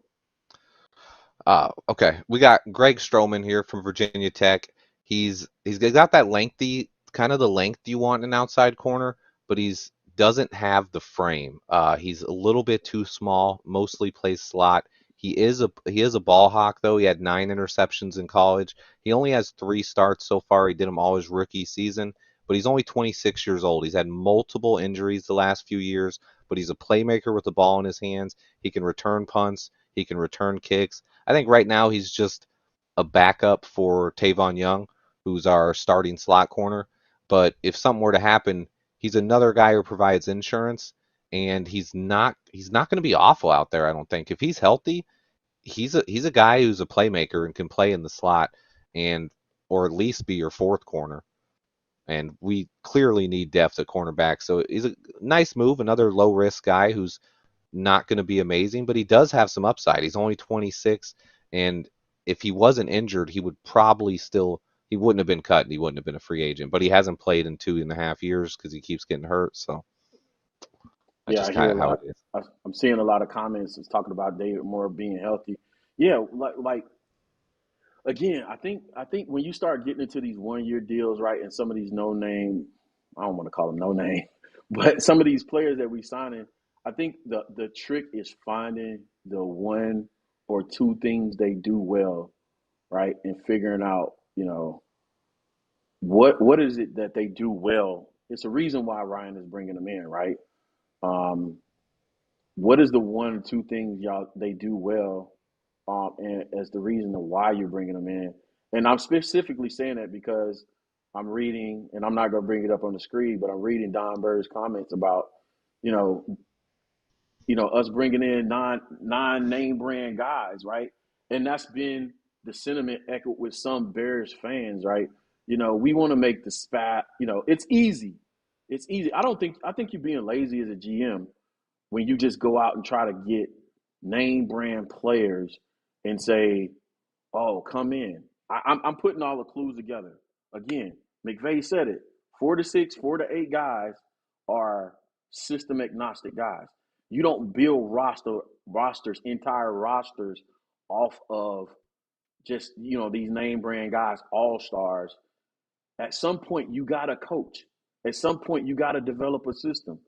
Okay. We got Greg Stroman here from Virginia Tech. He's got that lengthy, kind of the length you want in an outside corner, but he's doesn't have the frame. He's a little bit too small, mostly plays slot. He is a ball hawk though. He had 9 interceptions in college. He only has 3 starts so far. He did them all his rookie season, but he's only 26 years old. He's had multiple injuries the last few years, but he's a playmaker with the ball in his hands. He can return punts. He can return kicks. I think right now he's just a backup for Tavon Young, who's our starting slot corner. But if something were to happen, he's another guy who provides insurance, and he's not going to be awful out there, I don't think. If he's healthy, he's a guy who's a playmaker and can play in the slot or at least be your fourth corner. And we clearly need depth at cornerback. So he's a nice move, another low risk guy who's not going to be amazing, but he does have some upside. He's only 26, and if he wasn't injured, he would probably he wouldn't have been cut and he wouldn't have been a free agent, but he hasn't played in 2.5 years because he keeps getting hurt. So that's just kind of how it is. I'm seeing a lot of comments that's talking about David Moore being healthy. Yeah, like again, I think when you start getting into these 1-year deals, right, and some of these no-name, I don't want to call them no-name, but some of these players that we signing, I think the trick is finding the 1 or 2 things they do well, right, and figuring out, what is it that they do well. It's a reason why Ryan is bringing them in, right? What is the 1 or 2 things they do well, and as the reason of why you're bringing them in? And I'm specifically saying that because I'm reading, and I'm not going to bring it up on the screen, but I'm reading Don Bird's comments about, us bringing in non-name brand guys, right? And that's been the sentiment echoed with some Bears fans, right? We want to make the spat, it's easy. It's easy. I think you're being lazy as a GM when you just go out and try to get name brand players and say, oh, come in. I'm putting all the clues together. Again, McVay said it. 4 to 6, 4 to 8 guys are system agnostic guys. You don't build entire rosters off of just, these name brand guys, all stars. At some point, you got to coach. At some point, you got to develop a system,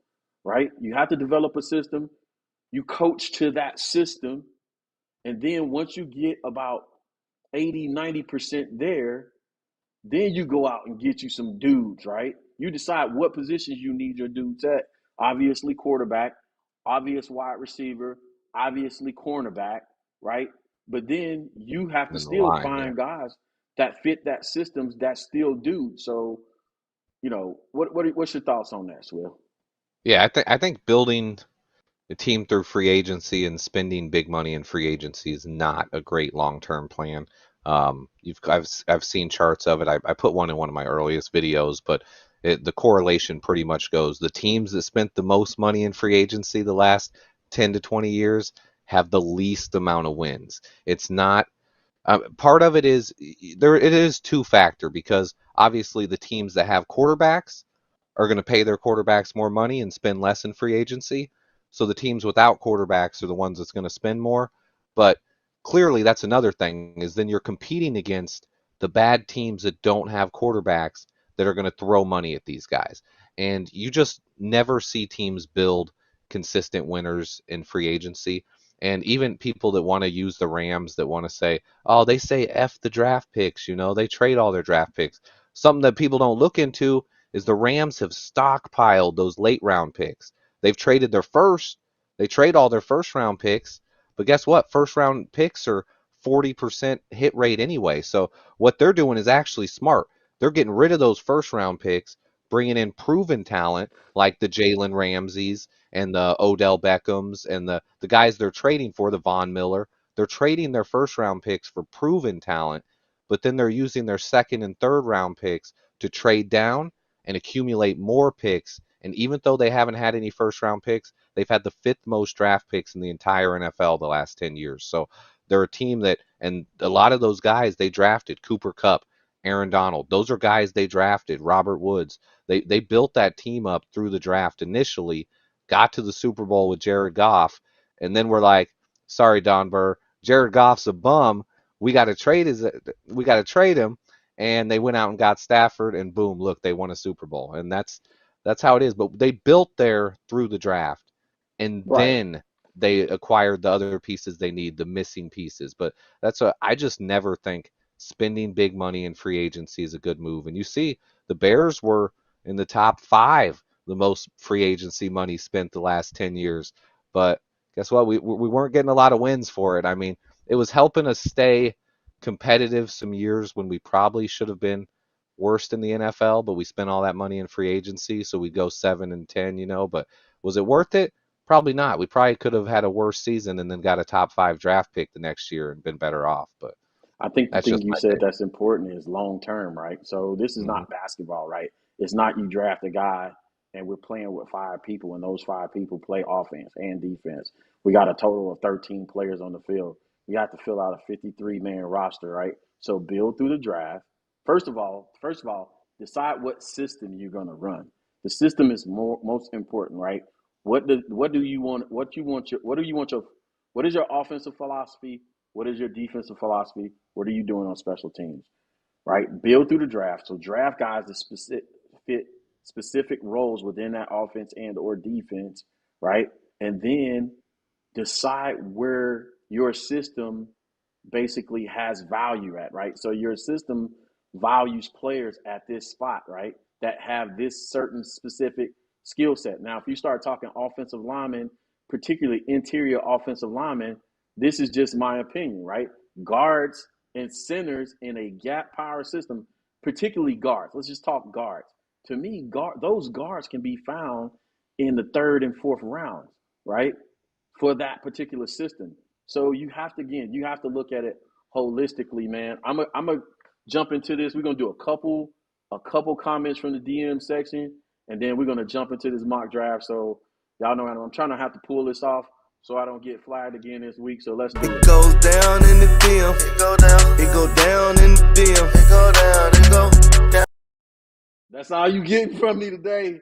right? You have to develop a system. You coach to that system. And then once you get about 80, 90% there, then you go out and get you some dudes, right? You decide what positions you need your dudes at. Obviously, quarterback, obvious wide receiver, obviously cornerback, right? But then you have to In the still line, yeah. find guys that fit that systems that still do. So, what's your thoughts on that, Swill? Yeah, I think building a team through free agency and spending big money in free agency is not a great long-term plan. I've seen charts of it. I put one in one of my earliest videos, but the correlation pretty much goes the teams that spent the most money in free agency the last 10 to 20 years have the least amount of wins. It's not part of it is there. It is two-factor because obviously the teams that have quarterbacks are going to pay their quarterbacks more money and spend less in free agency. So the teams without quarterbacks are the ones that's going to spend more. But clearly that's another thing is then you're competing against the bad teams that don't have quarterbacks that are going to throw money at these guys. And you just never see teams build consistent winners in free agency. And even people that want to use the Rams that want to say, oh, they say F the draft picks, they trade all their draft picks. Something that people don't look into is the Rams have stockpiled those late round picks. They've traded their first, they trade all their first round picks, but guess what? First round picks are 40% hit rate anyway. So what they're doing is actually smart. They're getting rid of those first round picks, bringing in proven talent like the Jalen Ramseys and the Odell Beckhams and the guys they're trading for, the Von Miller. They're trading their first round picks for proven talent, but then they're using their second and third round picks to trade down and accumulate more picks. And even though they haven't had any first round picks, they've had the fifth most draft picks in the entire NFL the last 10 years. So they're a team that, and a lot of those guys they drafted, Cooper Kupp, Aaron Donald, those are guys they drafted, Robert Woods. They built that team up through the draft initially, got to the Super Bowl with Jared Goff, and then we're like, sorry, Don Burr, Jared Goff's a bum. We got to trade him. And they went out and got Stafford, and boom, look, they won a Super Bowl. And that's how it is. But they built there through the draft, and Right. then they acquired the other pieces they need, the missing pieces. But I just never think spending big money in free agency is a good move. And you see, the Bears were in the top 5, the most free agency money spent the last 10 years. But guess what? We weren't getting a lot of wins for it. I mean, it was helping us stay competitive some years when we probably should have been worst in the NFL, but we spent all that money in free agency, so we go 7-10, But was it worth it? Probably not. We probably could have had a worse season and then got a top 5 draft pick the next year and been better off. But I think the that's thing just you my said take. that's important is long term, right? So this is Hmm. not basketball, right? It's not you draft a guy and we're playing with 5 people and those 5 people play offense and defense. We got a total of 13 players on the field. We have to fill out a 53-man roster, right? So build through the draft. First of all, decide what system you're going to run. The system is most important, right? What do you want? What is your offensive philosophy? What is your defensive philosophy? What are you doing on special teams? Right? Build through the draft. So draft guys that fit specific roles within that offense and or defense, right? And then decide where your system basically has value at, right? So your system values players at this spot, right? That have this certain specific skill set. Now, if you start talking offensive linemen, particularly interior offensive linemen, this is just my opinion, right? Guards and centers in a gap power system, particularly guards. Let's just talk guards. To me, those guards can be found in the third and fourth rounds, right? For that particular system. So you have to look at it holistically, man. I'm a jump into this. We're gonna do a couple comments from the DM section, and then we're gonna jump into this mock draft. So y'all know I'm trying to have to pull this off so I don't get flagged again this week. So let's do it. Goes down in the DM. It go down. It go down in the DM. It go down. It go down. That's all you getting from me today.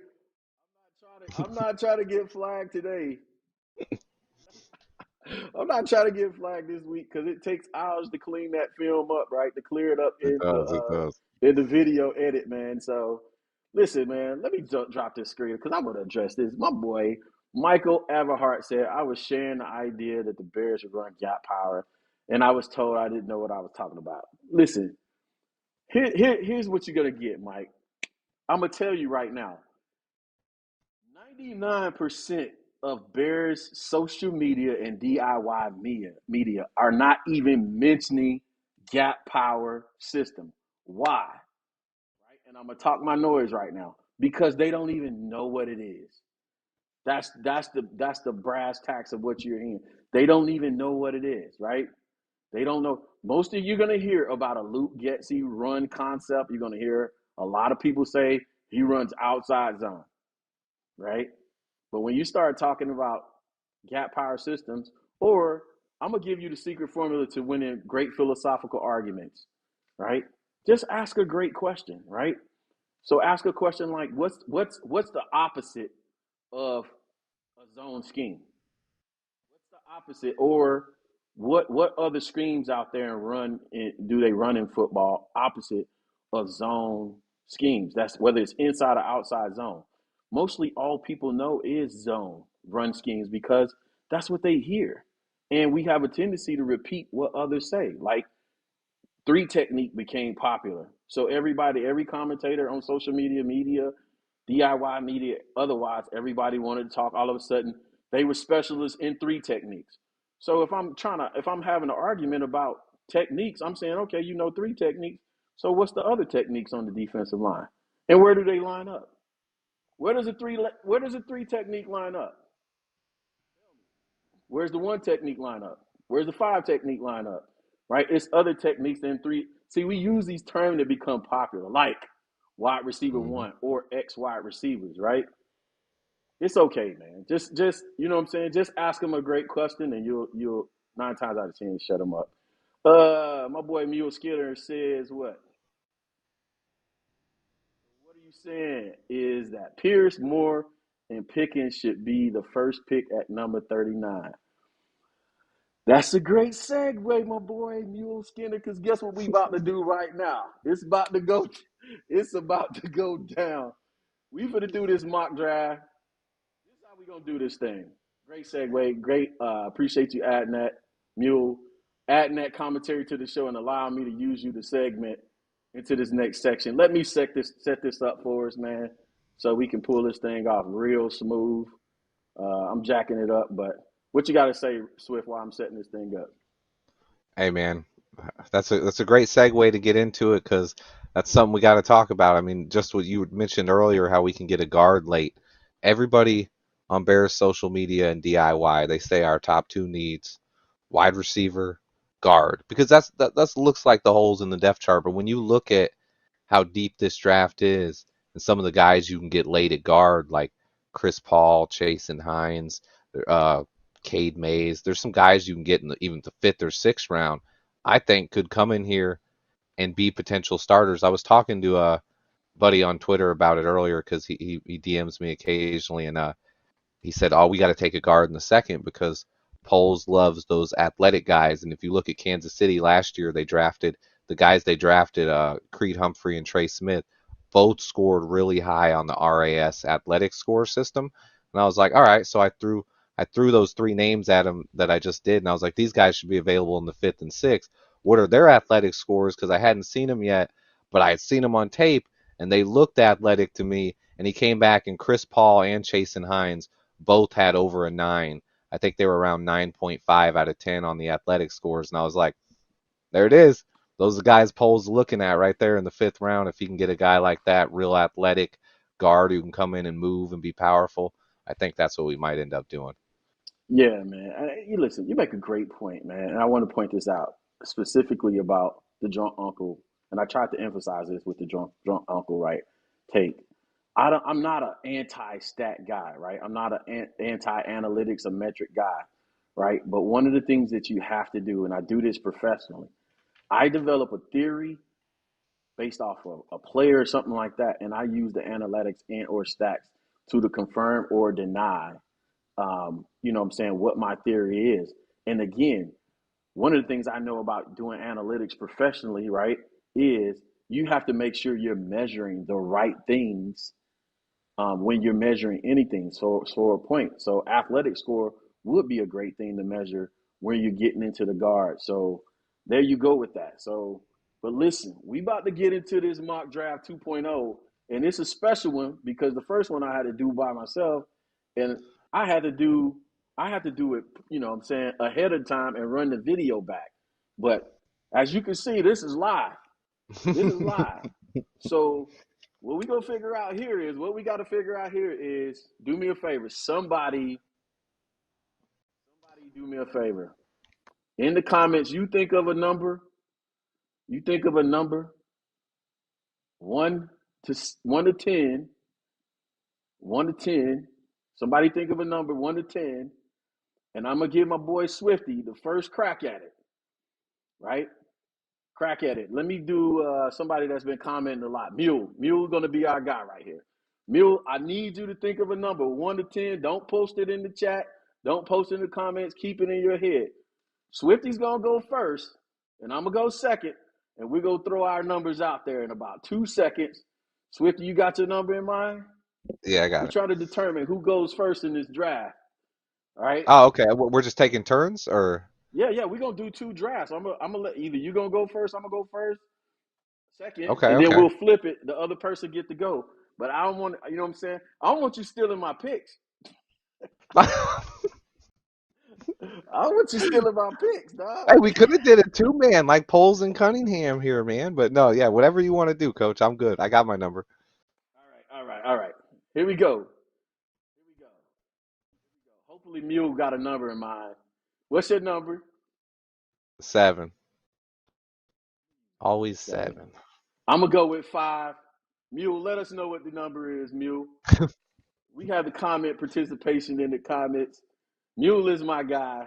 I'm not trying to get flagged today. I'm not trying to get flagged this week because it takes hours to clean that film up, right? To clear it up It does. It does. in the video edit, man. So Listen, man, let me drop this screen because I'm going to address this. My boy Michael Everhart said I was sharing the idea that the Bears would run gap power, and I was told I didn't know what I was talking about. Listen, here's what you're going to get, Mike. I'm going to tell you right now 99% of Bears social media and DIY media are not even mentioning gap power system. Why? Right? And I'm going to talk my noise right now because they don't even know what it is. That's the brass tacks of what you're hearing. They don't even know what it is, right? They don't know. Most of you're gonna hear about a Luke Getsy run concept. You're gonna hear a lot of people say he runs outside zone, right? But when you start talking about gap power systems, or I'm gonna give you the secret formula to winning great philosophical arguments, right? Just ask a great question, right? So ask a question like, what's the opposite of a zone scheme? What's the opposite? Or what other schemes out there and do they run in football opposite of zone schemes? That's whether it's inside or outside zone. Mostly all people know is zone run schemes because that's what they hear. And we have a tendency to repeat what others say. Like three technique became popular. So every commentator on social media, DIY media, otherwise, everybody wanted to talk. All of a sudden, they were specialists in three techniques. So if I'm having an argument about techniques, I'm saying, okay, you know three techniques. So what's the other techniques on the defensive line, and where do they line up? Where does a three technique line up? Where's the one technique line up? Where's the five technique line up? Right? It's other techniques than three. See, we use these terms to become popular, like wide receiver Mm-hmm. one or X wide receivers, right? It's okay, man. Just you know what I'm saying. Just ask them a great question, and you'll 9 times out of 10 shut them up. My boy Mule Skiller says what? What are you saying? Is that Pierce, Moore, and Pickens should be the first pick at number 39? That's a great segue, my boy Mule Skinner. Because guess what we about to do right now? It's about to go. It's about to go down. We finna do this mock draft. This is how we gonna do this thing. Great segue. Great. Appreciate you adding that, Mule, adding that commentary to the show and allowing me to use you to segment into this next section. Let me set this up for us, man, so we can pull this thing off real smooth. I'm jacking it up, but what you got to say, Swift, while I'm setting this thing up? Hey man, that's a great segue to get into it because that's something we got to talk about. I mean, just what you mentioned earlier, how we can get a guard late. Everybody on Bears social media and DIY, they say our top two needs: wide receiver, guard, because that looks like the holes in the depth chart. But when you look at how deep this draft is and some of the guys you can get late at guard, like Chris Paul, Chasen Hines, Cade Mays. There's some guys you can get in even the fifth or sixth round. I think could come in here and be potential starters. I was talking to a buddy on Twitter about it earlier because he DMs me occasionally, and he said, "Oh, we got to take a guard in the second because Poles loves those athletic guys." And if you look at Kansas City last year, the guys they drafted, Creed Humphrey and Trey Smith, both scored really high on the RAS athletic score system. And I was like, all right, so I threw those three names at him that I just did, and I was like, these guys should be available in the fifth and sixth. What are their athletic scores? Because I hadn't seen them yet, but I had seen them on tape, and they looked athletic to me. And he came back, and Chris Paul and Chasen Hines both had over a 9. I think they were around 9.5 out of 10 on the athletic scores. And I was like, there it is. Those are the guys Poles looking at right there in the fifth round. If he can get a guy like that, real athletic guard who can come in and move and be powerful, I think that's what we might end up doing. Yeah, man. You listen, you make a great point, man. And I want to point this out specifically about the drunk uncle. And I tried to emphasize this with the drunk uncle, right? Take. I'm not an anti-stat guy, right? I'm not an anti-analytics or metric guy, right? But one of the things that you have to do, and I do this professionally, I develop a theory based off of a player or something like that, and I use the analytics and or stats to confirm or deny you know what I'm saying, what my theory is. And again, one of the things I know about doing analytics professionally, right, is you have to make sure you're measuring the right things when you're measuring anything. So, a point. So, athletic score would be a great thing to measure when you're getting into the guard. So, there you go with that. So, but listen, we about to get into this mock draft 2.0, and it's a special one because the first one I had to do by myself, and I had to do it, you know what I'm saying, ahead of time and run the video back. But as you can see, this is live. This is live. So what we got to figure out here is do me a favor. Somebody do me a favor. In the comments, you think of a number. 1 to 10. 1 to 10. Somebody think of a number 1 to 10. And I'm going to give my boy Swifty the first crack at it. Right? Crack at it. Let me do somebody that's been commenting a lot. Mule going to be our guy right here. Mule, I need you to think of a number 1 to 10. Don't post it in the chat. Don't post it in the comments. Keep it in your head. Swifty's going to go first, and I'm going to go second, and we're going to throw our numbers out there in about 2 seconds. Swifty, you got your number in mind? Yeah, I got We're it. trying to determine who goes first in this draft. All right? Oh, okay. We're just taking turns, or? Yeah, we're going to do 2 drafts. I'm gonna let either you going to go first, I'm going to go first, second, Okay, and then okay. we'll flip it. The other person get to go. But I don't want, you know what I'm saying? I don't want you stealing my picks. I don't want you stealing my picks, dog. Hey, we could have did a 2-man like Poles and Cunningham here, man. But no, yeah, whatever you want to do, Coach. I'm good. I got my number. All right. Here we go. Hopefully Mule got a number in mind. What's your number? 7. Always 7. I'm going to go with 5. Mule, let us know what the number is, Mule. We have the comment participation in the comments. Mule is my guy.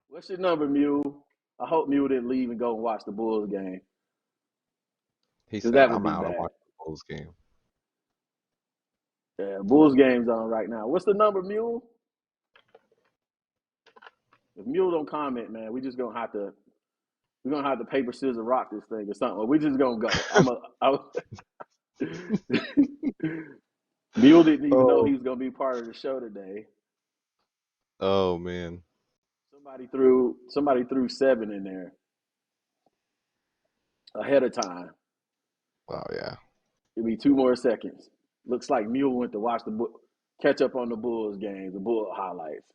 What's your number, Mule? I hope Mule didn't leave and go and watch the Bulls game. He said, that would I'm be out. bad. I'm watching the Bulls game. Yeah, Bulls game's on right now. What's the number, Mule? If Mule don't comment, man, we're gonna have to paper, scissors, rock this thing or something. We're just gonna go. Mule didn't even know he was gonna be part of the show today. Oh man. Somebody threw 7 in there ahead of time. Oh yeah. It'll be 2 more seconds. Looks like Mule went to watch catch up on the Bulls games, the Bull highlights.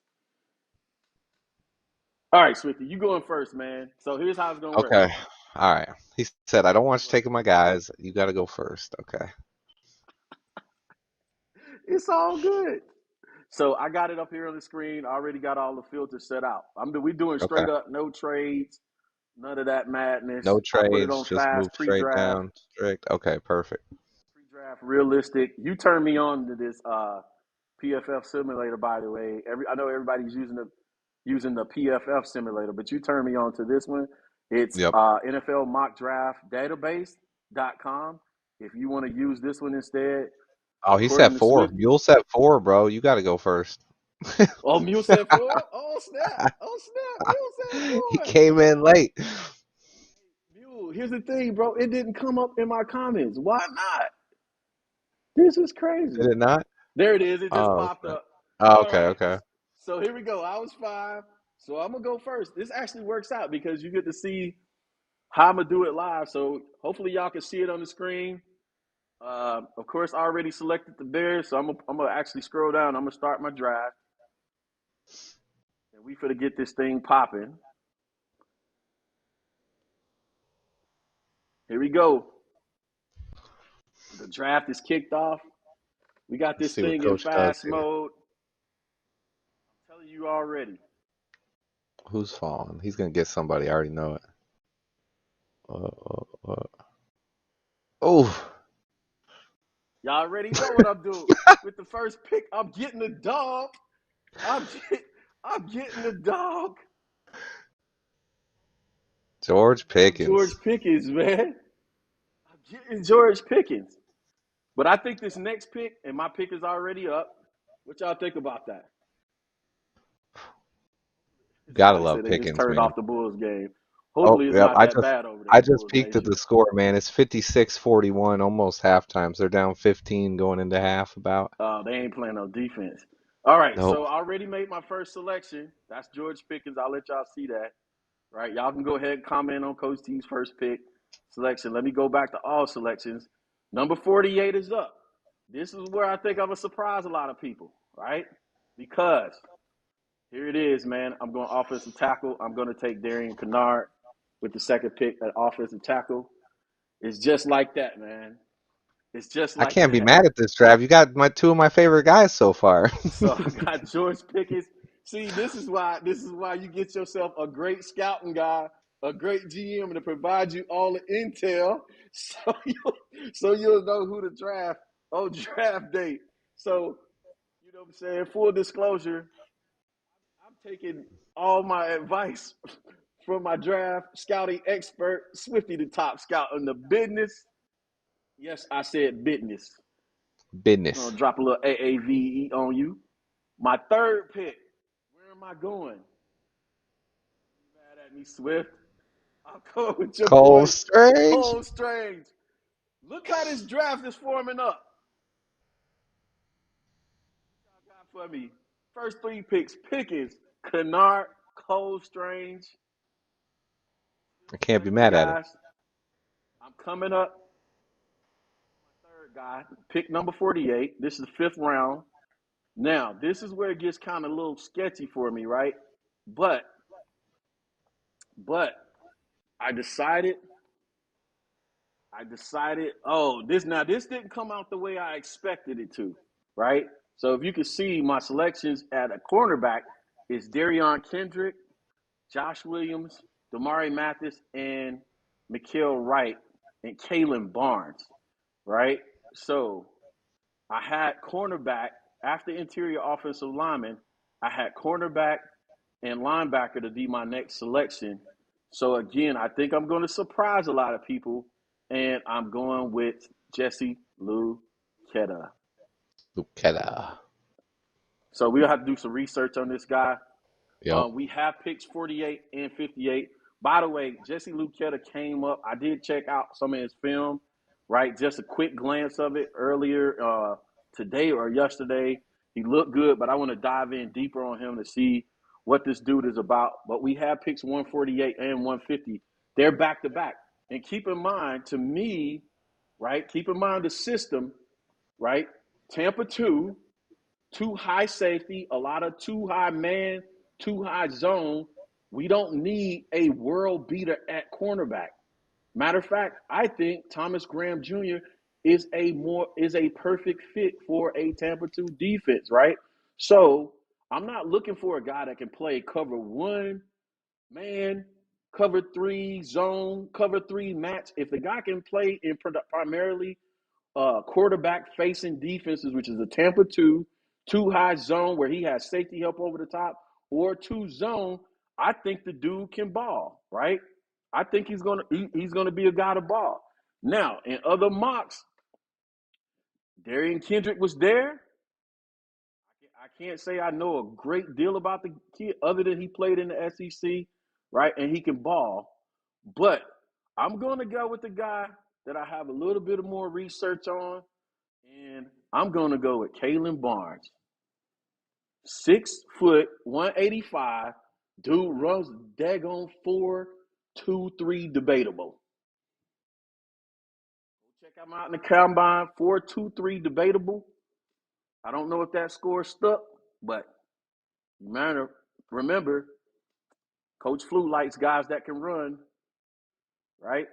All right, Swifty, you going first, man. So here's how it's gonna work. Okay. All right. He said, I don't want you taking my guys. You got to go first. Okay. It's all good. So I got it up here on the screen. I already got all the filters set out. We doing straight up, no trades, none of that madness. No I put it trades. on Just fast, move straight pre-draft. down. Strict. Okay. Perfect. Pre-draft, realistic. You turn me on to this PFF simulator, by the way. I know everybody's using the PFF simulator, but you turn me on to this one. It's NFL Mock Draft Database.com. If you want to use this one instead. Oh, he said 4. Mule said 4, bro. You got to go first. Oh, Mule said 4? Oh, snap. Mule said 4. He came in late. Mule, here's the thing, bro. It didn't come up in my comments. Why not? This is crazy. Did it not? There it is. It just popped up. Oh, okay, okay. So here we go. I was 5. So I'm going to go first. This actually works out because you get to see how I'm going to do it live. So hopefully y'all can see it on the screen. Of course, I already selected the Bears, so I'm gonna actually scroll down. I'm gonna start my draft, and we finna get this thing popping. Here we go. The draft is kicked off. We got this thing in fast mode. I'm telling you already. Who's falling? He's gonna get somebody. I already know it. Oh. Y'all already know what I'm doing. With the first pick, I'm getting the dog. I'm getting the dog. George Pickens. George Pickens, man. I'm getting George Pickens. But I think this next pick, and my pick is already up. What y'all think about that? Gotta love Pickens, Just turned man. off the Bulls game. Oh, Hopefully it's yep. not that bad over there I in just Bulls peeked at Nation. the score, man. It's 56-41, almost halftime. So they're down 15 going into half about. They ain't playing no defense. All right, Nope. so I already made my first selection. That's George Pickens. I'll let y'all see that. Right, y'all can go ahead and comment on Coach T's first pick selection. Let me go back to all selections. Number 48 is up. This is where I think I'm gonna surprise a lot of people, right? Because here it is, man. I'm going offensive tackle. I'm going to take Darian Kennard with the second pick at offensive tackle. It's just like that, man. It's just I like can't be that. mad at this draft. You got two of my favorite guys so far. So I got George Pickens. See, this is why you get yourself a great scouting guy, a great GM to provide you all the intel, so you'll know who to draft on draft day. So you know what I'm saying. Full disclosure, I'm taking all my advice from my draft scouting expert, Swifty, the top scout in the business. Yes, I said business. I'm Business. gonna drop a little AAVE on you. My third pick. Where am I going? You mad at me, Swift? I'm going with your Cole boy Strange. Cole Strange. Look how this draft is forming up. What y'all got for me? First three picks: Pickens, Kennard, Cole Strange. I can't be Playing mad at it. guys. I'm coming up. My third guy, pick number 48. This is the fifth round. Now, this is where it gets kind of a little sketchy for me, right? But I decided, this didn't come out the way I expected it to, right? So if you can see my selections at a cornerback is Darion Kendrick, Josh Williams, Damari Mathis, and Mikael Wright and Kalen Barnes, right? So I had cornerback after interior offensive lineman. I had cornerback and linebacker to be my next selection. So again, I think I'm going to surprise a lot of people, and I'm going with Jesse Luketa. Luketa. So we'll have to do some research on this guy. Yep. We have picks 48 and 58. By the way, Jesse Luketa came up. I did check out some of his film, right? Just a quick glance of it earlier today or yesterday. He looked good, but I want to dive in deeper on him to see what this dude is about. But we have picks 148 and 150. They're back to back. And keep in mind, to me, right? Keep in mind the system, right? Tampa 2, too high safety, a lot of too high man, too high zone. We don't need a world beater at cornerback. Matter of fact, I think Thomas Graham Jr. is a perfect fit for a Tampa 2 defense, right? So I'm not looking for a guy that can play cover one, man, cover three, zone, cover three, match. If the guy can play in primarily quarterback facing defenses, which is the Tampa 2, two high zone where he has safety help over the top, or two zone, I think the dude can ball, right? I think he's gonna be a guy to ball. Now, in other mocks, Darian Kendrick was there. I can't say I know a great deal about the kid other than he played in the SEC, right? And he can ball. But I'm gonna go with the guy that I have a little bit of more research on. And I'm going to go with Kalen Barnes. 6 foot, 185. Dude runs daggone 4.23 debatable. Check him out in the combine, 4.23 debatable. I don't know if that score stuck, but remember, Coach Flu likes guys that can run, right?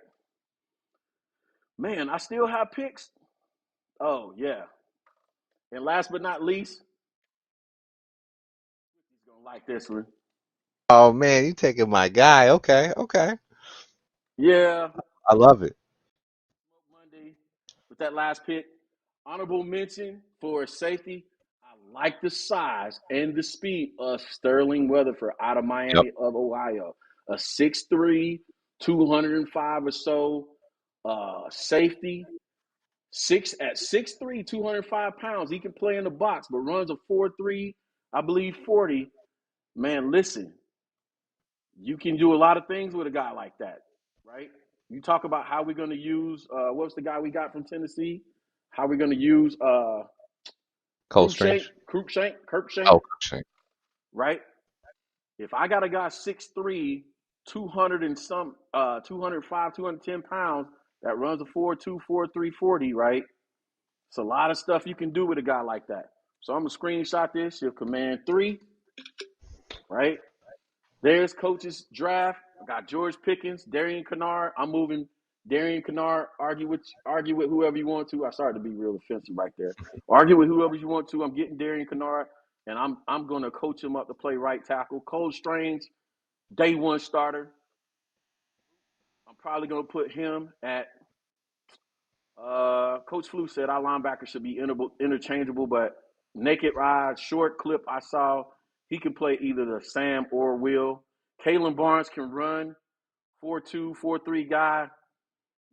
Man, I still have picks. Oh, yeah. And last but not least, he's going to like this one. Oh man, you taking my guy. Okay, okay. Yeah, I love it. Monday with that last pick. Honorable mention for safety. I like the size and the speed of Sterling Weatherford out of Yep. Miami of Ohio. A 6'3", 205 or so safety. At 6'3", 205 pounds. He can play in the box, but runs a 4.3, I believe 40. Man, listen. you can do a lot of things with a guy like that, right? You talk about how we're going to use what's the guy we got from Tennessee? How we're going to use Cole Strange. Kirkshank, Oh, Cruikshank. right? If I got a guy 6'3", 200 and some 205, 210 pounds that runs a 4.2, 4.3 40, right? It's a lot of stuff you can do with a guy like that. So I'm gonna screenshot this. You'll command 3, right? There's coach's draft. I got George Pickens, Darian Kennard. I'm moving Darian Kennard. Argue with whoever you want to. I started to be real offensive right there. Argue with whoever you want to. I'm getting Darian Kennard, and I'm gonna coach him up to play right tackle. Cole Strange, day one starter. I'm probably gonna put him at. Coach Flu said our linebackers should be interchangeable, but naked ride, short clip I saw, he can play either the Sam or Will. Kalen Barnes can run, 4.2, 4.3 guy.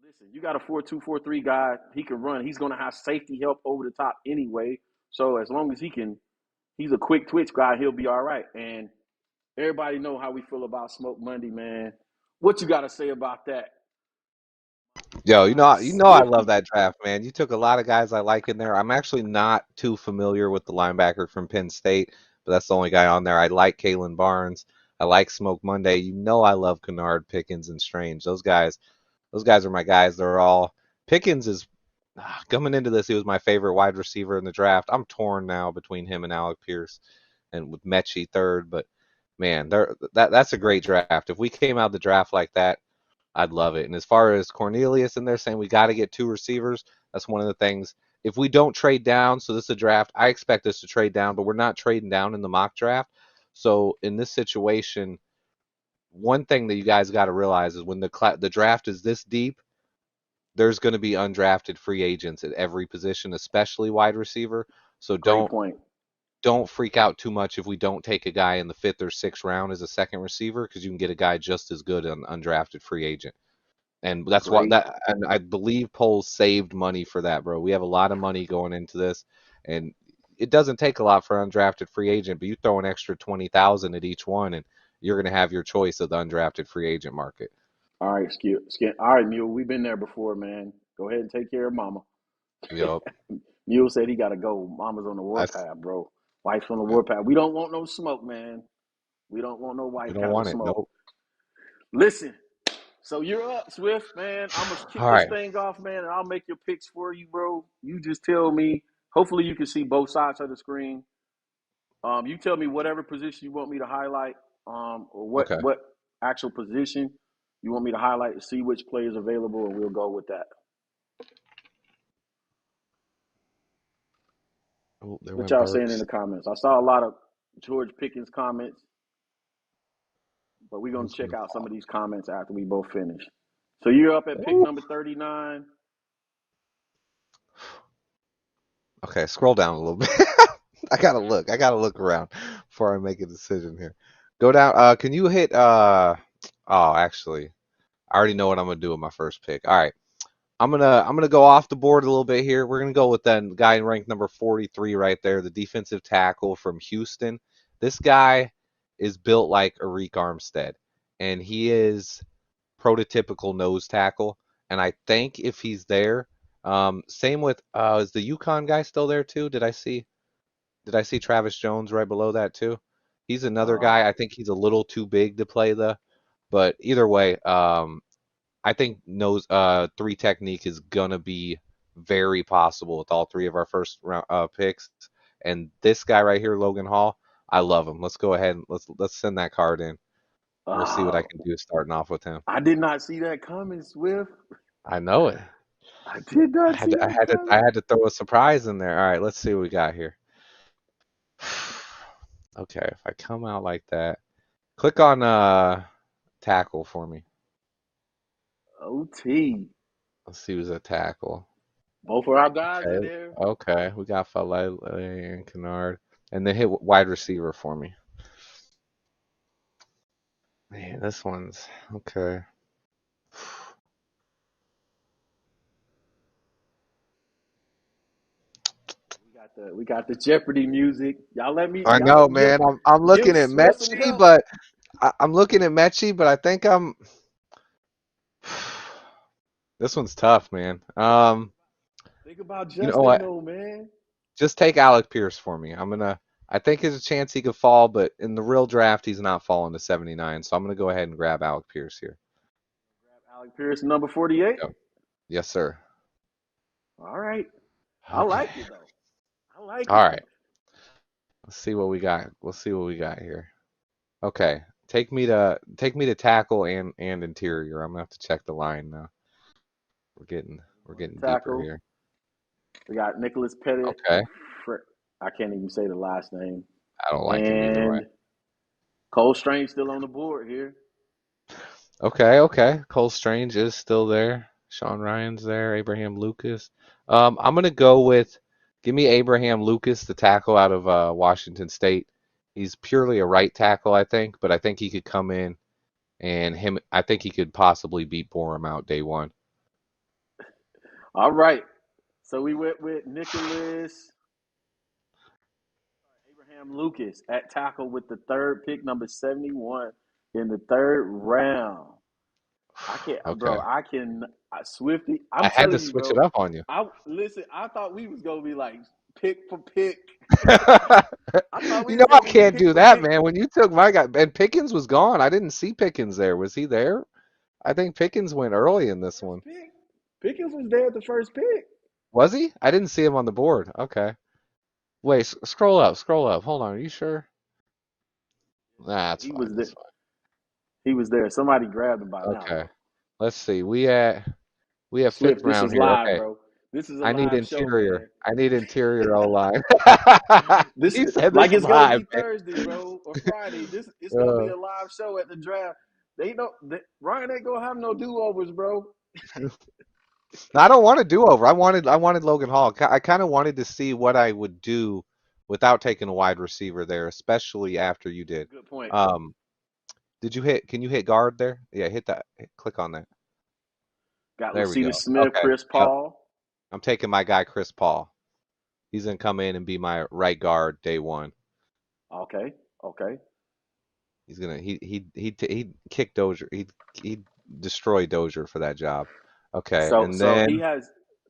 Listen, you got a 4.2, 4.3 guy, he can run. He's going to have safety help over the top anyway. So as long as he's a quick twitch guy, he'll be all right. And everybody know how we feel about Smoke Monday, man. What you got to say about that? Yo, I love that draft, man. You took a lot of guys I like in there. I'm actually not too familiar with the linebacker from Penn State, but that's the only guy on there. I like Kalen Barnes. I like Smoke Monday. I love Kennard, Pickens, and Strange. Those guys are my guys. They're all Pickens is coming into this. He was my favorite wide receiver in the draft. I'm torn now between him and Alec Pierce, and with Mechie third. But man, that's a great draft. If we came out of the draft like that, I'd love it. And as far as Cornelius in there saying we got to get 2 receivers, that's one of the things. If we don't trade down, so this is a draft, I expect us to trade down, but we're not trading down in the mock draft. So in this situation, one thing that you guys got to realize is when the draft is this deep, there's going to be undrafted free agents at every position, especially wide receiver. So don't freak out too much if we don't take a guy in the 5th or 6th round as a second receiver, because you can get a guy just as good an undrafted free agent. And that's and I believe Poles saved money for that, bro. We have a lot of money going into this, and it doesn't take a lot for an undrafted free agent, but you throw an extra 20,000 at each one, and you're going to have your choice of the undrafted free agent market. All right, all right, Mule. We've been there before, man. Go ahead and take care of Mama. Yep. Mule said he got to go. Mama's on the warpath, bro. Wife's on the warpath. We don't want no smoke, man. We don't want no white kind of smoke. Nope. Listen, so you're up, Swift, man. I'm going to kick this thing off, man, and I'll make your picks for you, bro. You just tell me. Hopefully you can see both sides of the screen. You tell me whatever position you want me to highlight, or what actual position you want me to highlight to see which play is available, and we'll go with that. Oh, what y'all saying in the comments? I saw a lot of George Pickens comments, but we're going to check out some of these comments after we both finish. So you're up at pick number 39. Okay, scroll down a little bit. I gotta look around before I make a decision here. Go down. Can you hit? Actually, I already know what I'm gonna do with my first pick. All right, I'm gonna go off the board a little bit here. We're gonna go with the guy in rank number 43 right there, the defensive tackle from Houston. This guy is built like Arik Armstead, and he is prototypical nose tackle. And I think if he's there, same with is the UConn guy still there too? Did I see Travis Jones right below that too? He's another guy. I think he's a little too big to play but either way, I think nose 3 technique is gonna be very possible with all 3 of our first round picks. And this guy right here, Logan Hall, I love him. Let's go ahead and let's send that card in. Let's see what I can do starting off with him. I did not see that coming, Swift. I know it. I did not see that. I had to throw a surprise in there. All right, let's see what we got here. Okay, if I come out like that, click on tackle for me. OT. Let's see who's a tackle. Both of our guys are there. Okay, we got Falele and Kennard. And then hit wide receiver for me. Man, this one's okay. We got the Jeopardy music. Y'all let me. I know, man. I'm looking at Mechie, but I'm looking at Mechie, but I think I'm. This one's tough, man. Think about You know Justin, what? though, man. Just take Alec Pierce for me. I think there's a chance he could fall, but in the real draft, he's not falling to 79. So I'm gonna go ahead and grab Alec Pierce here. Alec Pierce, number 48. Yep. Yes, sir. All right. I Okay. like it, though. I like All it. right. Let's see what we got. We'll see what we got here. Okay. Take me to tackle and interior. I'm gonna have to check the line now. We're getting deeper Tackle. here. We got Nicholas Pettit. Okay. I can't even say the last name. I don't like him either way. And Cole Strange still on the board here. Okay. Cole Strange is still there. Sean Ryan's there. Abraham Lucas. I'm gonna go with give me Abraham Lucas, the tackle out of Washington State. He's purely a right tackle, I think, but I think he could come in and I think he could possibly beat Borum out day one. All right. So we went with Abraham Lucas at tackle with the third pick, number 71 in the third round. Okay. Swifty. I had to switch it up on you. I thought we was gonna be like pick for pick. You know I can't do that, man. When you took my guy, and Pickens was gone. I didn't see Pickens there. Was he there? I think Pickens went early in this one. Pickens was there at the first pick. Was he? I didn't see him on the board. Okay. Wait, scroll up. Hold on. Are you sure? Nah, that's fine. He was there. Somebody grabbed him by now. Okay. Let's see. We have Swift, fifth this round is here. live, Okay. bro. This is a I need live interior. show, man. I need interior O-line. This He is said like this it's gonna be live, man. Thursday, bro, or Friday. It's gonna be a live show at the draft. Ryan ain't gonna have no do-overs, bro. I don't want a do-over. I wanted Logan Hall. I kind of wanted to see what I would do without taking a wide receiver there, especially after you did. Good point. Can you hit guard there? Yeah, hit that. Click on that. Got There we go. Lucina Smith, Okay. Chris Paul. I'm taking my guy Chris Paul. He's gonna come in and be my right guard day one. Okay. He's gonna he kick Dozier. He destroy Dozier for that job. Okay,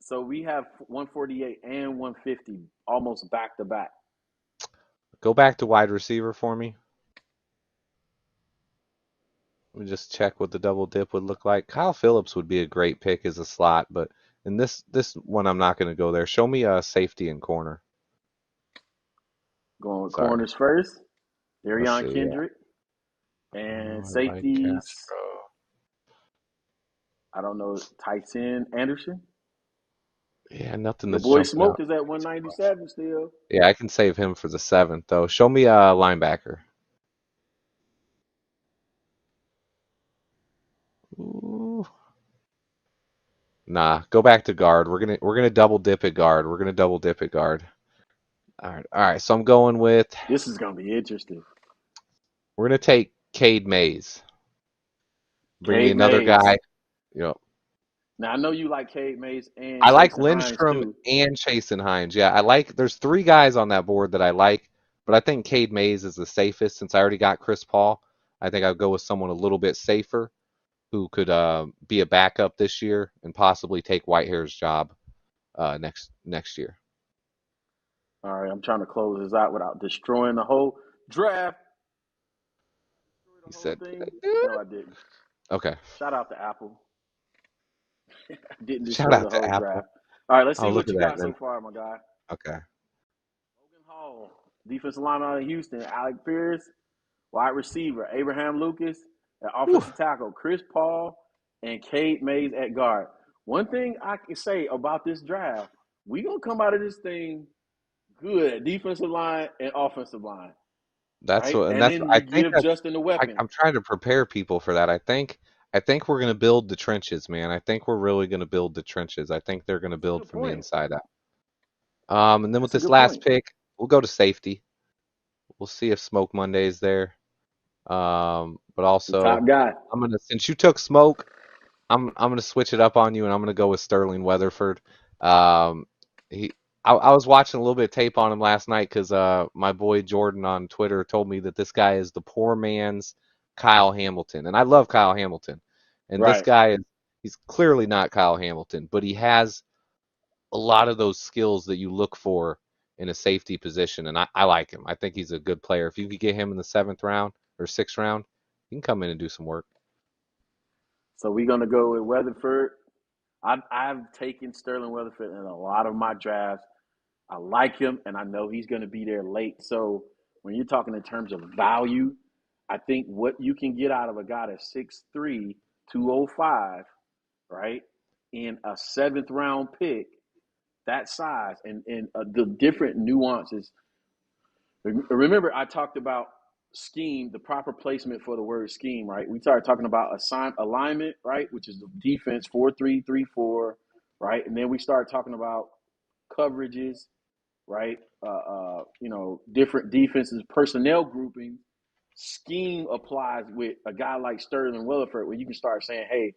So we have 148 and 150 almost back to back. Go back to wide receiver for me. Let me just check what the double dip would look like. Kyle Phillips would be a great pick as a slot, but in this one I'm not going to go there. Show me a safety and corner. Going with corners first. Darion see, Kendrick. And I like safeties. Castro. I don't know, Tyson Anderson. Yeah, nothing. The that's boy jumping Smoke out. is at 197 still. Yeah, I can save him for the 7th though. Show me a linebacker. Ooh. Nah, go back to guard. We're gonna double dip at guard. All right. So I'm going with. This is gonna be interesting. We're gonna take Cade Mays. Bring me Cade another Mays. guy. Yep. Now I know you like Cade Mays and I like Jason Hines, Lindstrom too. and Chasen Hines. Yeah, there's 3 guys on that board that I like, but I think Cade Mays is the safest since I already got Chris Paul. I think I'll go with someone a little bit safer who could be a backup this year and possibly take Whitehair's job next year. All right, I'm trying to close this out without destroying the whole draft. He said, No, I didn't. Okay. Shout out to Apple. Didn't Shout destroy out the to whole Apple. draft. All right, let's see Oh, what look you at got that, so man. far, my guy. Okay. Logan Hall, defensive lineman out of Houston. Alec Pierce, wide receiver. Abraham Lucas, at offensive tackle. Chris Paul and Cade Mays at guard. One thing I can say about this draft, we gonna come out of this thing good at defensive line and offensive line. That's right? what, and that's then I you think give that's, Justin the weapon. I'm trying to prepare people for that. I think we're going to build the trenches, man. I think we're really going to build the trenches. I think they're going to build from the inside out. And then with this last pick, we'll go to safety. We'll see if Smoke Monday is there. But also, top guy. Since you took Smoke, I'm gonna switch it up on you, and I'm gonna go with Sterling Weatherford. I was watching a little bit of tape on him last night because my boy Jordan on Twitter told me that this guy is the poor man's Kyle Hamilton. And I love Kyle Hamilton. And this Right. guy, he's clearly not Kyle Hamilton, but he has a lot of those skills that you look for in a safety position. And I like him. I think he's a good player. If you could get him in the 7th round or 6th round, he can come in and do some work. So we're gonna go with Weatherford. I've taken Sterling Weatherford in a lot of my drafts. I like him, and I know he's going to be there late. So when you're talking in terms of value, I think what you can get out of a guy that's 6'3", 205, right, in a 7th round pick, that size, and the different nuances. Remember, I talked about scheme, the proper placement for the word scheme, right? We started talking about alignment, right, which is the defense 4-3-3-4, right, and then we started talking about coverages, right? Different defenses, personnel grouping. Scheme applies with a guy like Sterling Weatherford, where you can start saying, hey,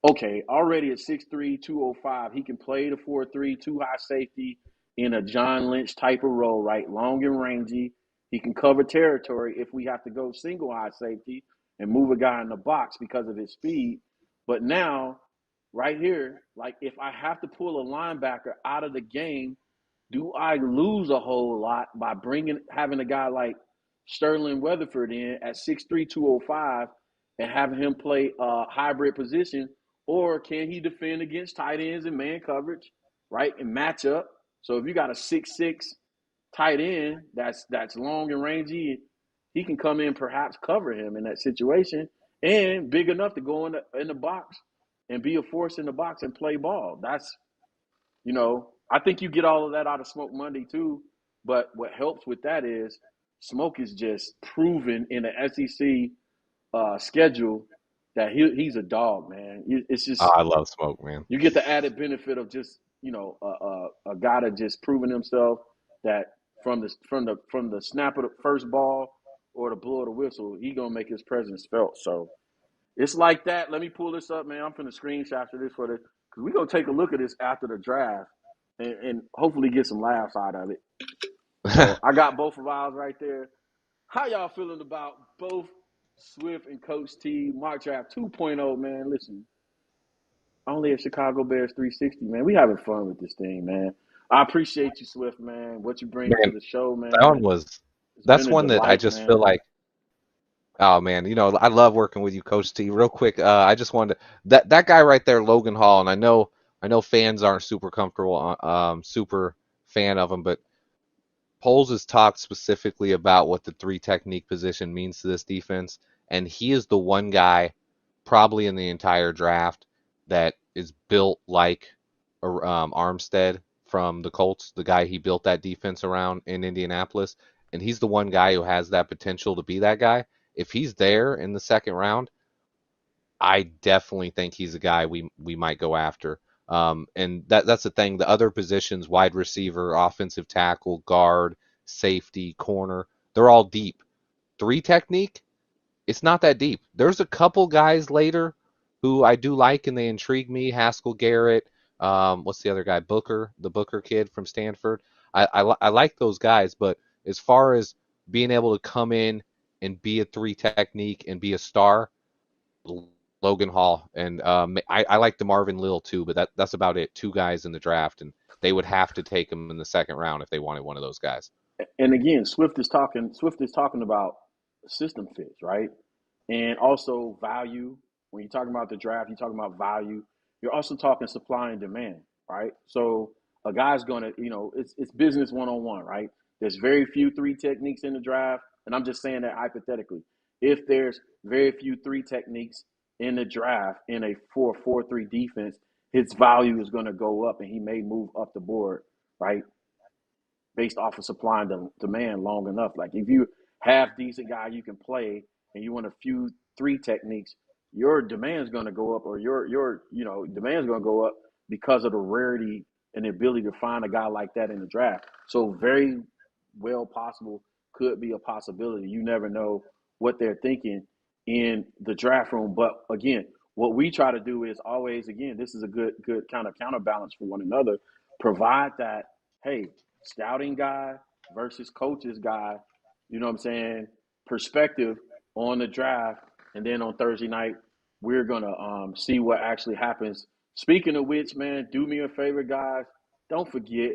okay, already at 6'3", 205, he can play the 4-3, 2 high safety in a John Lynch type of role, right? Long and rangy. He can cover territory if we have to go single high safety and move a guy in the box because of his speed. But now, right here, like if I have to pull a linebacker out of the game, do I lose a whole lot by having a guy like Sterling Weatherford in at 6'3", 205 and having him play a hybrid position? Or can he defend against tight ends and man coverage, right, and match up? So if you got a 6'6" tight end that's long and rangy, he can come in, perhaps cover him in that situation, and big enough to go in the box and be a force in the box and play ball. That's, I think you get all of that out of Smoke Monday too. But what helps with that is Smoke is just proven in the SEC schedule that he's a dog, man. It's just, I love Smoke, man. you get the added benefit of just a guy that just proven himself that from the snap of the first ball or the blow of the whistle, he gonna make his presence felt. So it's like that. Let me pull this up, man. I'm finna screenshot this because we're gonna take a look at this after the draft and hopefully get some laughs out of it. So I got both of ours right there. How y'all feeling about both Swift and Coach T mock draft 2.0, man? Listen, only at Chicago Bears 360, man. We having fun with this thing, man. I appreciate you, Swift, man. What you bring to the show, man. That's one that I just feel like, oh man, I love working with you, Coach T. Real quick, I just wanted that guy right there, Logan Hall, and I know fans aren't super comfortable, super fan of him, but Poles has talked specifically about what the 3 technique position means to this defense, and he is the one guy probably in the entire draft that is built like Armstead from the Colts, the guy he built that defense around in Indianapolis, and he's the one guy who has that potential to be that guy. If he's there in the 2nd round, I definitely think he's a guy we might go after. And that's the thing. The other positions, wide receiver, offensive tackle, guard, safety, corner, they're all deep. 3 technique, it's not that deep. There's a couple guys later who I do like and they intrigue me. Haskell Garrett, what's the other guy? Booker, the Booker kid from Stanford. I like those guys, but as far as being able to come in and be a 3 technique and be a star, Logan Hall, and I like the Marvin Lill too, but that's about it. 2 guys in the draft, and they would have to take him in the 2nd round if they wanted one of those guys. And again, Swift is talking about system fits, right? And also value. When you're talking about the draft, you're talking about value. You're also talking supply and demand, right? So a guy's gonna, it's business 101, right? There's very few 3 techniques in the draft, and I'm just saying that hypothetically. If there's very few 3 techniques in the draft in a 4-4-3 defense, his value is going to go up and he may move up the board, right? Based off of supply and demand long enough. Like if you have decent guy you can play and you want a few 3 techniques, your demand is going to go up, or your demand is going to go up because of the rarity and the ability to find a guy like that in the draft. So very well possible, could be a possibility. You never know what they're thinking in the draft room. But again, what we try to do is always, again, this is a good kind of counterbalance for one another. Provide that, hey, scouting guy versus coaches guy, perspective on the draft And then on Thursday night, we're gonna see what actually happens. Speaking of which, man, do me a favor, guys. Don't forget,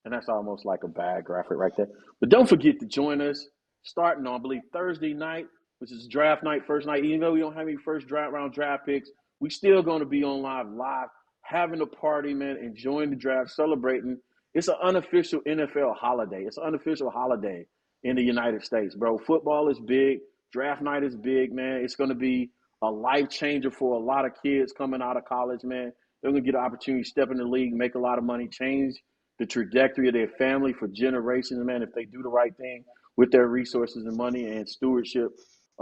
and that's almost like a bad graphic right there. But don't forget to join us starting on, I believe, Thursday night, which is draft night, first night. Even though we don't have any first round draft picks, we still going to be on live, having a party, man, enjoying the draft, celebrating. It's an unofficial NFL holiday. It's an unofficial holiday in the United States, bro. Football is big. Draft night is big, man. It's going to be a life changer for a lot of kids coming out of college, man. They're going to get an opportunity to step in the league, make a lot of money, change the trajectory of their family for generations, man, if they do the right thing with their resources and money and stewardship,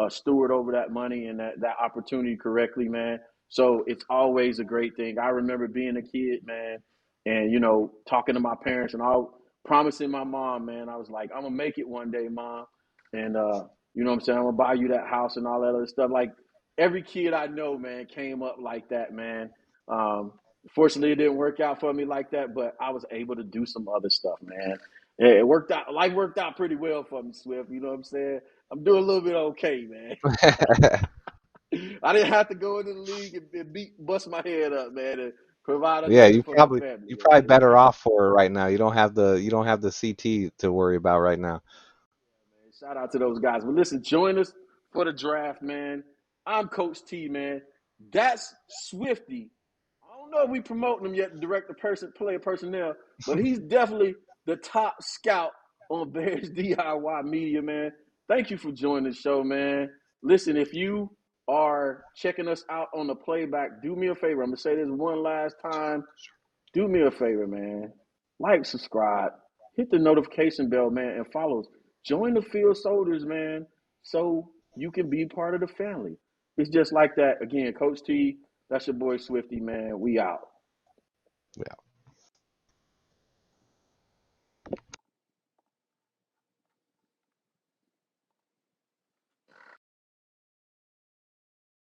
steward over that money and that opportunity correctly, man. So it's always a great thing. I remember being a kid, man, and, talking to my parents and all, promising my mom, man, I was like, I'm going to make it one day, Mom. And, you know what I'm saying? I'm going to buy you that house and all that other stuff. Like, every kid I know, man, came up like that, man. Fortunately, it didn't work out for me like that, but I was able to do some other stuff, man. It worked out. Life worked out pretty well for me, Swift. You know what I'm saying? I'm doing a little bit okay, man. I didn't have to go into the league and bust my head up, man, and provide a Yeah, living for my family. you're Man. probably better off for it right now. You don't have the CT to worry about right now. Shout out to those guys. But listen, join us for the draft, man. I'm Coach T, man. That's Swifty. I don't know if we promoting him yet, player personnel, but he's definitely the top scout on Bears DIY Media, man. Thank you for joining the show, man. Listen, if you are checking us out on the playback, do me a favor. I'm going to say this one last time. Do me a favor, man. Like, subscribe, hit the notification bell, man, and follow us. Join the Field Soldiers, man, so you can be part of the family. It's just like that. Again, Coach T, that's your boy Swifty, man. We out. Yeah.